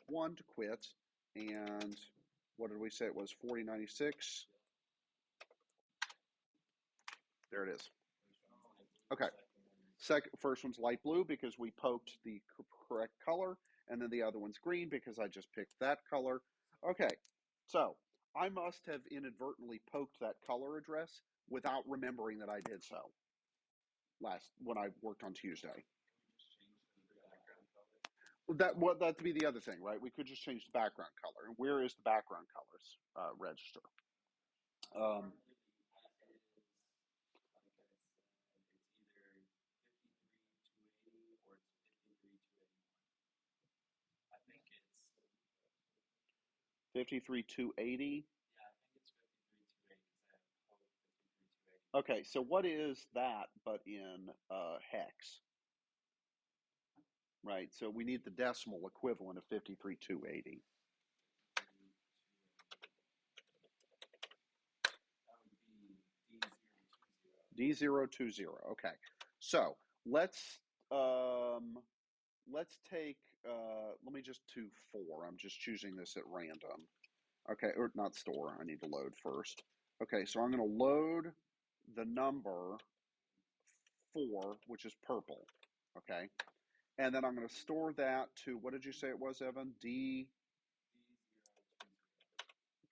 \1 to quit. And what did we say it was? 4096. There it is. Okay. First one's light blue because we poked the correct color, and then the other one's green because I just picked that color. Okay, so I must have inadvertently poked that color address without remembering that I did so when I worked on Tuesday. That'd be the other thing, right? We could just change the background color. And where is the background colors register? It's either 53,280 or it's 53,281. I think it's 53280. Yeah, I think it's 53,280 because I have code 53,280. Okay, so what is that but in hex? Right, so we need the decimal equivalent of 53280. That would be D020. D020. Okay, so let's take let me just do 4. I'm just choosing this at random. Okay, or not store. I need to load first. Okay, so I'm going to load the number 4, which is purple. Okay, and then I'm going to store that to, what did you say it was, Evan? D.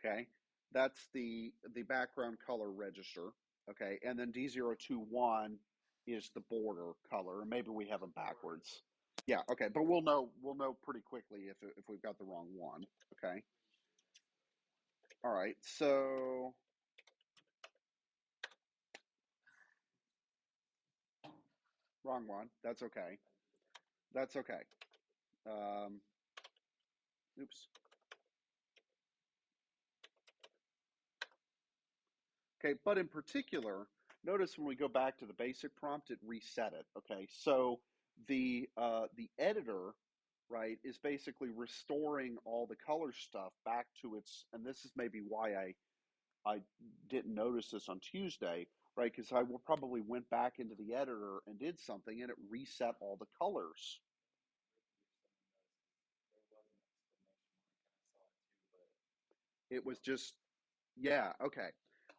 D020. Okay, that's the background color register. Okay, and then D021 is the border color. Maybe we have them backwards. Yeah, okay, but we'll know pretty quickly if we've got the wrong one. Okay. All right, so wrong one. That's okay. That's okay. Um, oops. Okay, but in particular, notice when we go back to the basic prompt, it reset it. Okay, so the editor, right, is basically restoring all the color stuff back to its, and this is maybe why I didn't notice this on Tuesday, right? Because I probably went back into the editor and did something, and it reset all the colors. It was just, yeah, okay.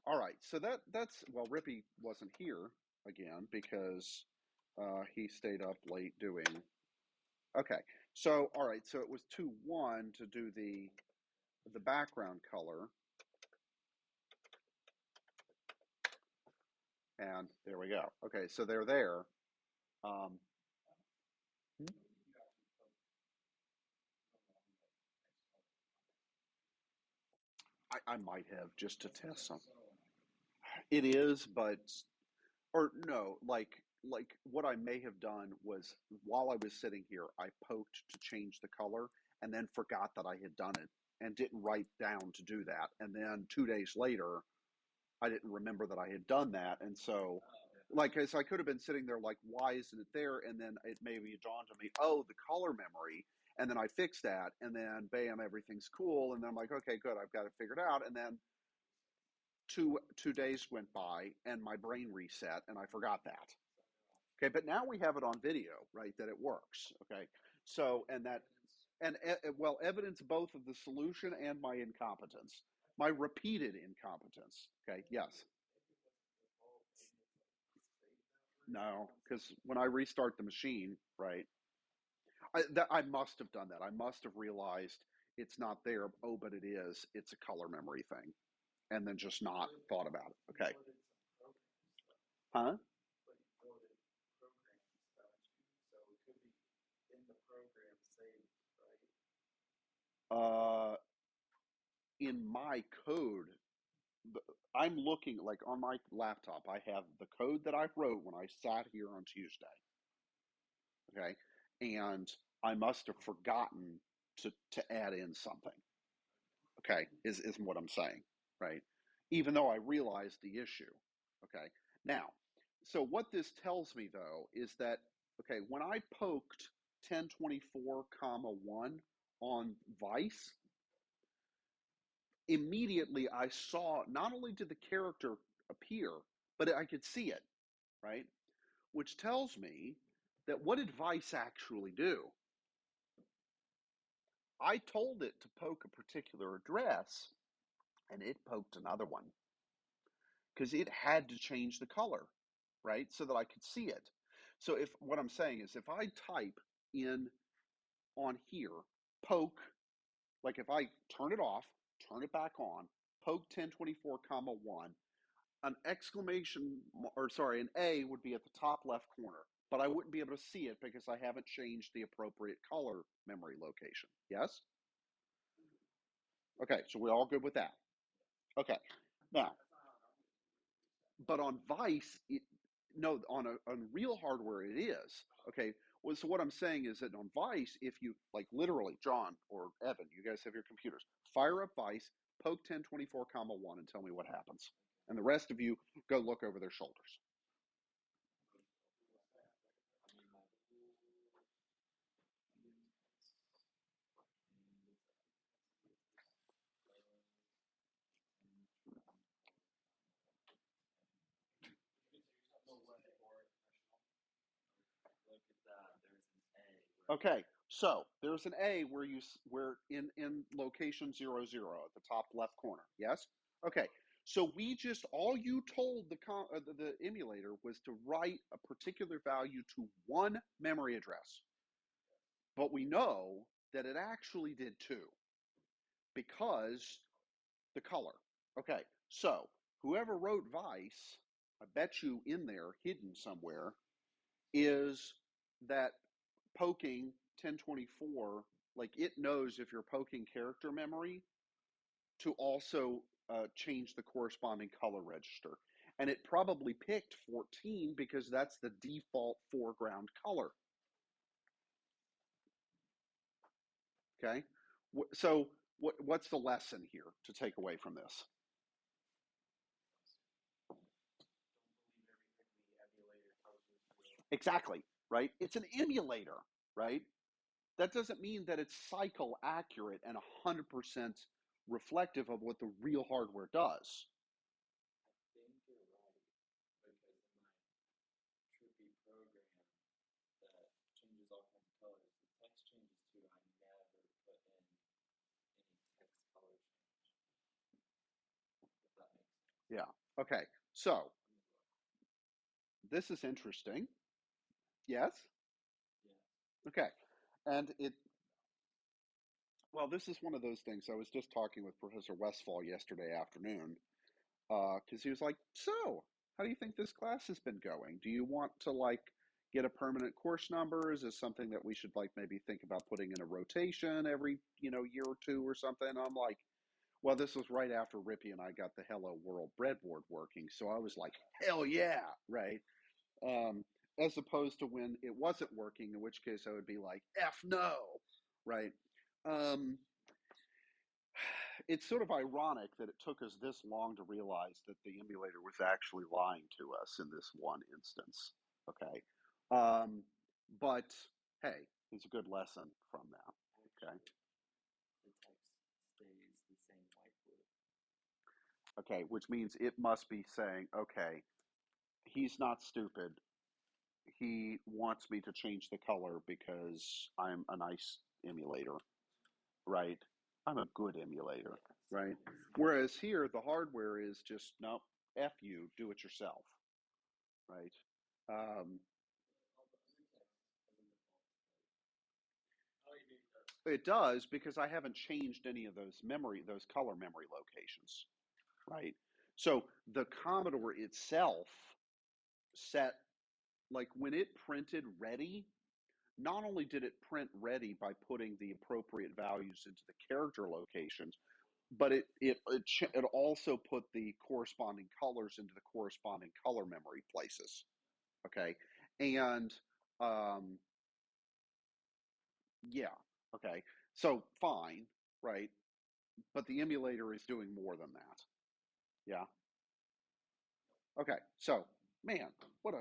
All right, so that's, well, Rippy wasn't here again because he stayed up late doing, okay. So, all right, so it was 2-1 to do the background color. And there we go. Okay, so they're there. Um, I might have just to test some. It is, but or no, like what I may have done was while I was sitting here, I poked to change the color and then forgot that I had done it and didn't write down to do that. And then 2 days later, I didn't remember that I had done that. And so like so I could have been sitting there like, why isn't it there? And then it maybe dawned on me, oh, the color memory. And then I fixed that, and then bam, everything's cool. And then I'm like, okay, good, I've got it figured out. And then two days went by, and my brain reset, and I forgot that. Okay, but now we have it on video, right? That it works. Okay, so and that and well, evidence both of the solution and my incompetence, my repeated incompetence. Okay, yes. No, because when I restart the machine, right, I must have done that. I must have realized it's not there. Oh, but it is. It's a color memory thing, and then just not thought about it. Okay, huh? Uh, in my code, I'm looking like on my laptop. I have the code that I wrote when I sat here on Tuesday. Okay, and I must have forgotten to add in something. Okay, is what I'm saying, right? Even though I realized the issue. Okay, now, so what this tells me though is that okay, when I poked 1024 comma 1 on Vice, immediately I saw not only did the character appear, but I could see it, right? Which tells me that what did Vice actually do? I told it to poke a particular address, and it poked another one because it had to change the color, right? So that I could see it. So if what I'm saying is if I type in on here, poke, like if I turn it off, turn it back on, poke 1024 comma 1, an exclamation or sorry, an A would be at the top left corner, but I wouldn't be able to see it because I haven't changed the appropriate color memory location. Yes? Okay, so we're all good with that. Okay. Now, but on Vice, no, on real hardware it is. Okay. Well, so what I'm saying is that on Vice, if you like literally, John or Evan, you guys have your computers, fire up Vice, poke 1024 comma 1 and tell me what happens. And the rest of you go look over their shoulders. Okay, so there's an A where in location 00 at the top left corner. Yes. Okay. So we just all you told the emulator was to write a particular value to one memory address, but we know that it actually did two because the color. Okay. So whoever wrote Vice, I bet you in there hidden somewhere is that poking 1024, like it knows if you're poking character memory to also change the corresponding color register. And it probably picked 14 because that's the default foreground color. Okay. So what's the lesson here to take away from this? Exactly. Right. It's an emulator. Right. That doesn't mean that it's cycle accurate and 100% reflective of what the real hardware does. Yeah. Okay. So this is interesting. Yes. Okay. And well, this is one of those things. I was just talking with Professor Westfall yesterday afternoon because he was like, "So, how do you think this class has been going? Do you want to like get a permanent course number? Is this something that we should like maybe think about putting in a rotation every, year or two or something? I'm like, well, this was right after Rippy and I got the Hello World breadboard working, so I was like, hell yeah, right? Um, as opposed to when it wasn't working, in which case I would be like, F no, right? Um, it's sort of ironic that it took us this long to realize that the emulator was actually lying to us in this one instance. Okay. Um, but hey, it's a good lesson from that. Okay. The text stays the same white. Okay, which means it must be saying, okay, he's not stupid. He wants me to change the color because I'm a nice emulator, right? I'm a good emulator, right? Whereas here, the hardware is just, no, F you, do it yourself, right? Um, it does because I haven't changed any of those color memory locations, right? So the Commodore itself set, like when it printed ready, not only did it print ready by putting the appropriate values into the character locations, but it also put the corresponding colors into the corresponding color memory places. Okay, and um, yeah, okay, so fine, right? But the emulator is doing more than that. Yeah. Okay. So, man, what a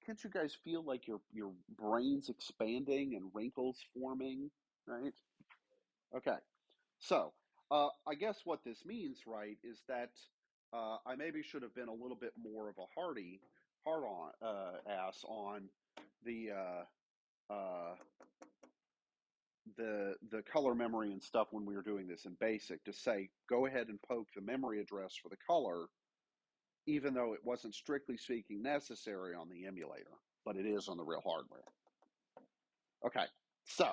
can't you guys feel like your brain's expanding and wrinkles forming, right? Okay. So, I guess what this means, right, is that I maybe should have been a little bit more of a hard on ass on the the color memory and stuff when we were doing this in BASIC to say go ahead and poke the memory address for the color, even though it wasn't strictly speaking necessary on the emulator, but it is on the real hardware. Okay, so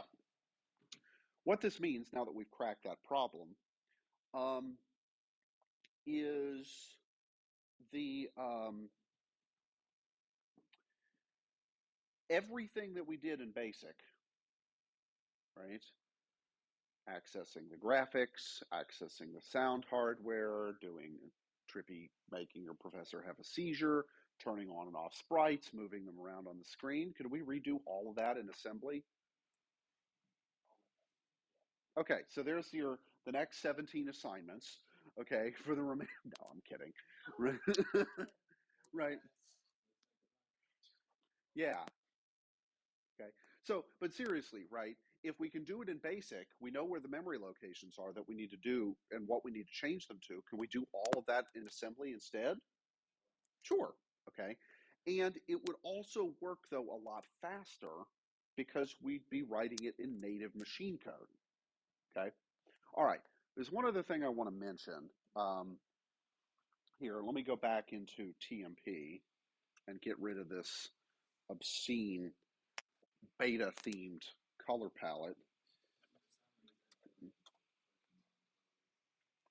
what this means now that we've cracked that problem um, is the everything that we did in BASIC, right? Accessing the graphics, accessing the sound hardware, doing trippy, making your professor have a seizure, turning on and off sprites, moving them around on the screen. Could we redo all of that in assembly? Okay, so there's the next 17 assignments. Okay, for the remainder. No, I'm kidding. Right. Yeah. Okay. So, but seriously, right? If we can do it in BASIC, we know where the memory locations are that we need to do and what we need to change them to. Can we do all of that in assembly instead? Sure. Okay. And it would also work, though, a lot faster because we'd be writing it in native machine code. Okay. All right. There's one other thing I want to mention. Here, let me go back into TMP and get rid of this obscene beta themed color palette.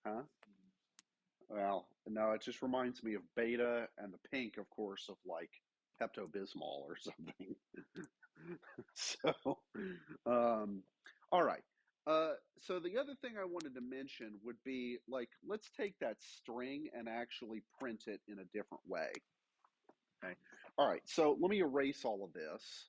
Huh? Well, no, it just reminds me of beta and the pink, of course, of like Pepto Bismol or something. So, um, all right. So the other thing I wanted to mention would be like, let's take that string and actually print it in a different way. Okay. All right. So let me erase all of this.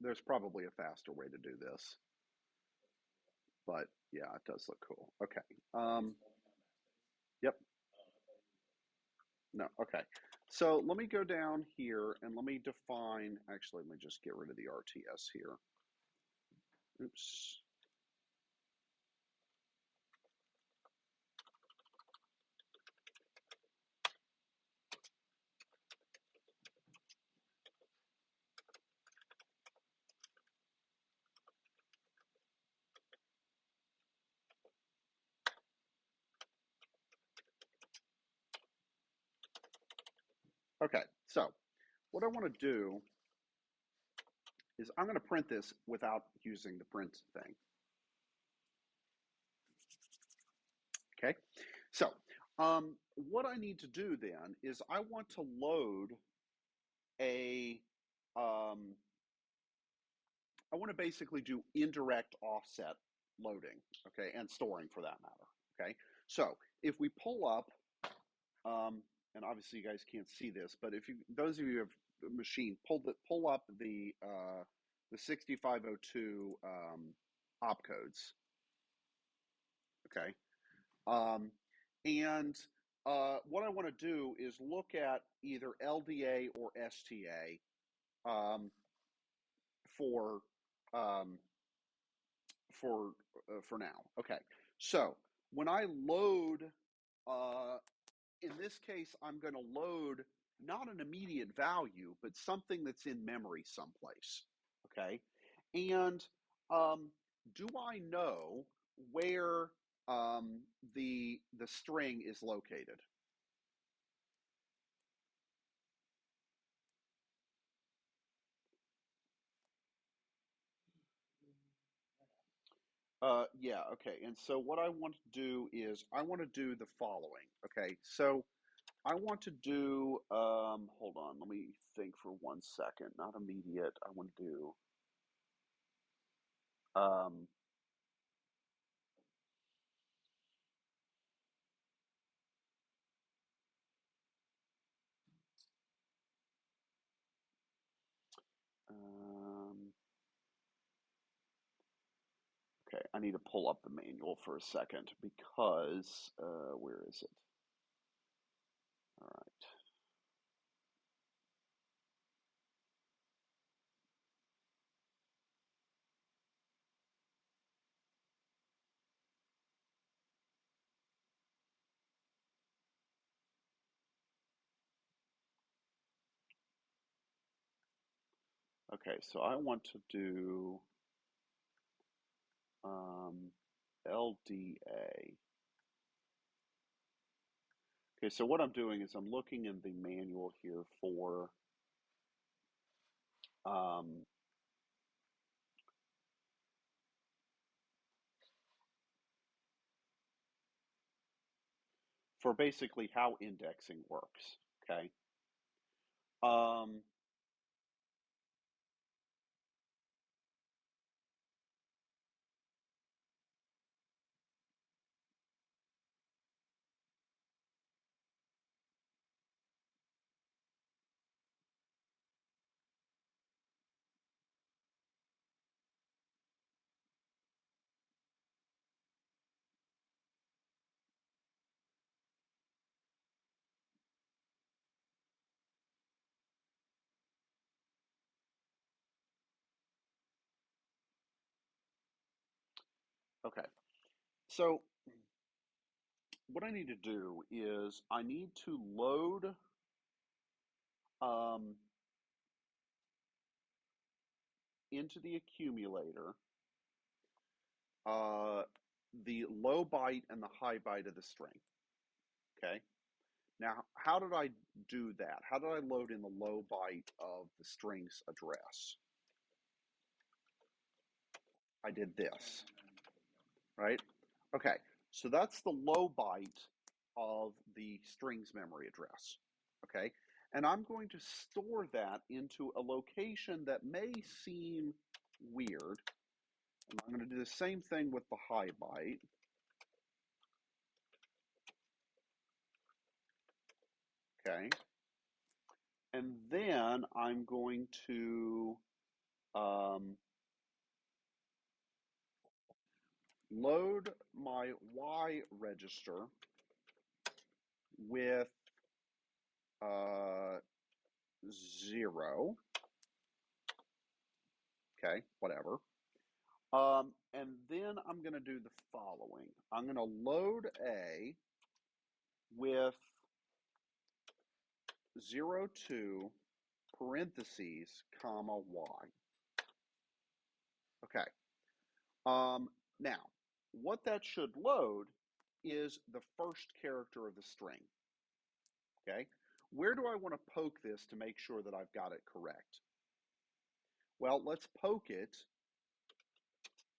There's probably a faster way to do this, but yeah, it does look cool. Okay. Yep. No. Okay. So let me go down here and let me define, actually, let me just get rid of the RTS here. Oops. Okay. So what I want to do is I'm going to print this without using the print thing. Okay, so what I need to do then is I want to load a, I want to basically do indirect offset loading, okay, and storing for that matter, okay? So if we pull up, and obviously you guys can't see this, but if you, those of you who have a machine, pull up the 6502 opcodes, okay? And what I want to do is look at either LDA or STA um, for um, for now. Okay, so when I load, in this case, I'm going to load not an immediate value, but something that's in memory someplace. Okay, and do I know where the string is located? Yeah, okay. And so what I want to do is I want to do the following. Okay, so I want to do, hold on, let me think for 1 second. Not immediate. I want to do, um, um, okay, I need to pull up the manual for a second because, where is it? All right. Okay, so I want to do LDA. Okay, so what I'm doing is I'm looking in the manual here um, for basically how indexing works. Okay. Um, okay. So what I need to do is I need to load um, into the accumulator uh, the low byte and the high byte of the string. Okay. Now, how did I do that? How did I load in the low byte of the string's address? I did this, right? Okay, so that's the low byte of the string's memory address, okay? And I'm going to store that into a location that may seem weird. And I'm going to do the same thing with the high byte. Okay. And then I'm going to load my Y register with 0. Okay, whatever. And then I'm going to do the following. I'm going to load A with 02 parentheses, comma, Y. Okay. Now, what that should load is the first character of the string. Okay. Where do I want to poke this to make sure that I've got it correct? Well, let's poke it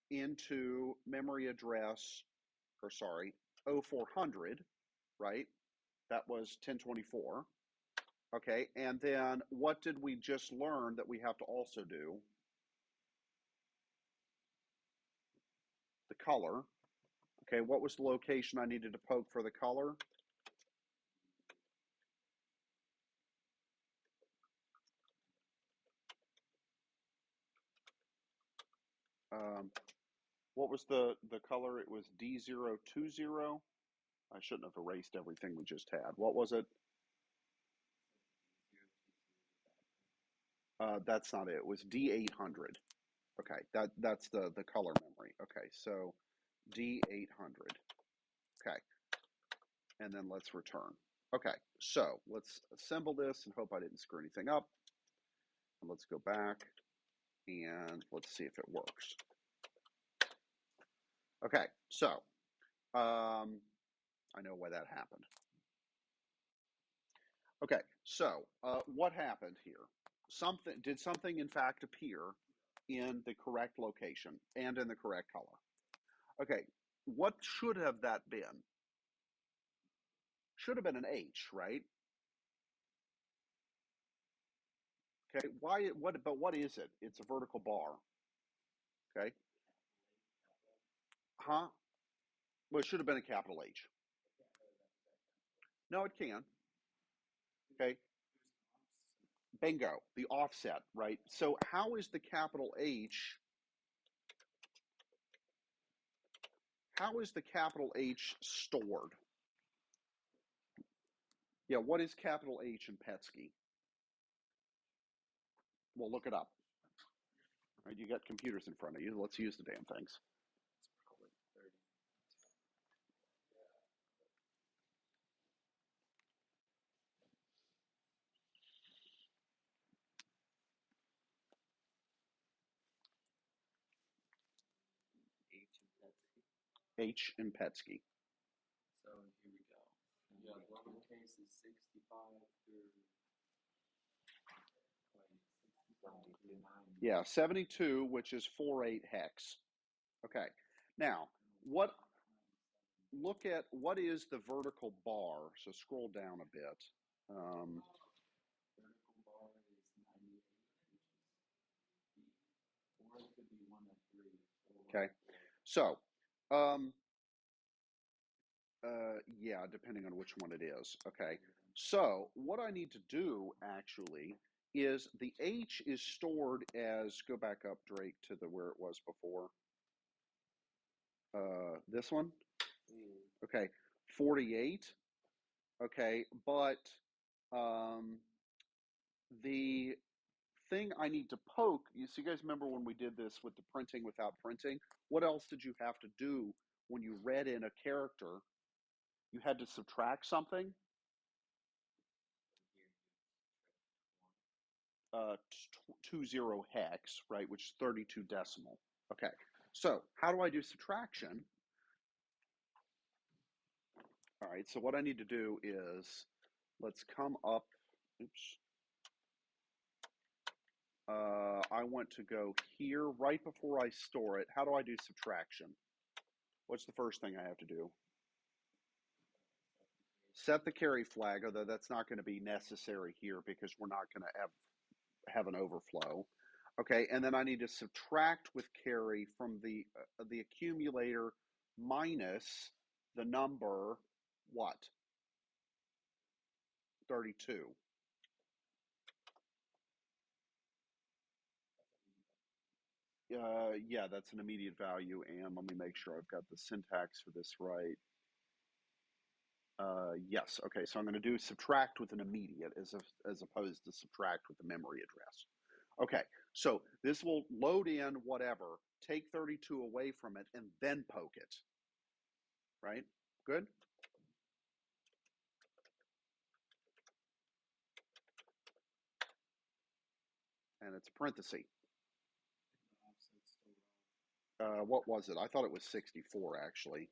into memory address, or sorry, 0400, right? That was 1024. Okay, and then what did we just learn that we have to also do? The color. Okay, what was the location I needed to poke for the color? What was the color? It was D020. I shouldn't have erased everything we just had. What was it? That's not it. It was D800. Okay, that's the color memory. Okay, so D800. Okay, and then let's return. Okay, so let's assemble this and hope I didn't screw anything up. And let's go back and let's see if it works. Okay, so I know why that happened. Okay, so what happened here? Did something in fact appear in the correct location and in the correct color? Okay, what should have that been? Should have been an H, right? Okay, but what is it? It's a vertical bar. Okay. Huh? Well, it should have been a capital H. No, it can. Okay. Bingo, the offset, right? So how is the capital H, how is the capital H stored? Yeah, what is capital H in Petsky? Well, look it up. Right, you got computers in front of you. Let's use the damn things. It's probably 30. H and Petsy. H in Petsky. So here we go. Yeah, lowercase is 65 through. Wait, 65 through 9. Yeah, 72, which is 48 hex. Okay. Now, look at what is the vertical bar. So scroll down a bit. Vertical bar is 98, which is B. Or it could be 103. Okay. So, yeah, depending on which one it is. Okay. So what I need to do actually is the H is stored as, go back up, Drake, to the where it was before. This one. Okay. 48. Okay. But the thing I need to poke, so you guys remember when we did this with the printing without printing? What else did you have to do when you read in a character? You had to subtract something. 20 hex, right, which is 32 decimal. Okay, so how do I do subtraction? All right, so what I need to do is, let's come up, oops. I want to go here right before I store it. How do I do subtraction? What's the first thing I have to do? Set the carry flag, although that's not going to be necessary here because we're not going to have an overflow. Okay, and then I need to subtract with carry from the accumulator minus the number, what? 32. Yeah, that's an immediate value, and let me make sure I've got the syntax for this right. Yes, okay, so I'm going to do subtract with an immediate as opposed to subtract with the memory address. Okay, so this will load in whatever, take 32 away from it, and then poke it. Right? Good? And it's a parenthesis. What was it? I thought it was 64 actually.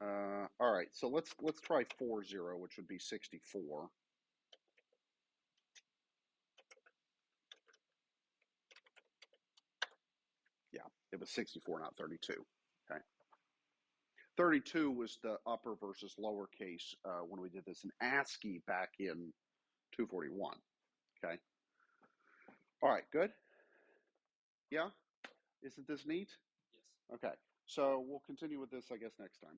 All right, so let's try 40, which would be 64. Yeah, it was 64, not 32. Okay. 32 was the upper versus lowercase when we did this in ASCII back in 241. Okay. All right, good. Yeah? Isn't this neat? Yes. Okay. So we'll continue with this, I guess, next time.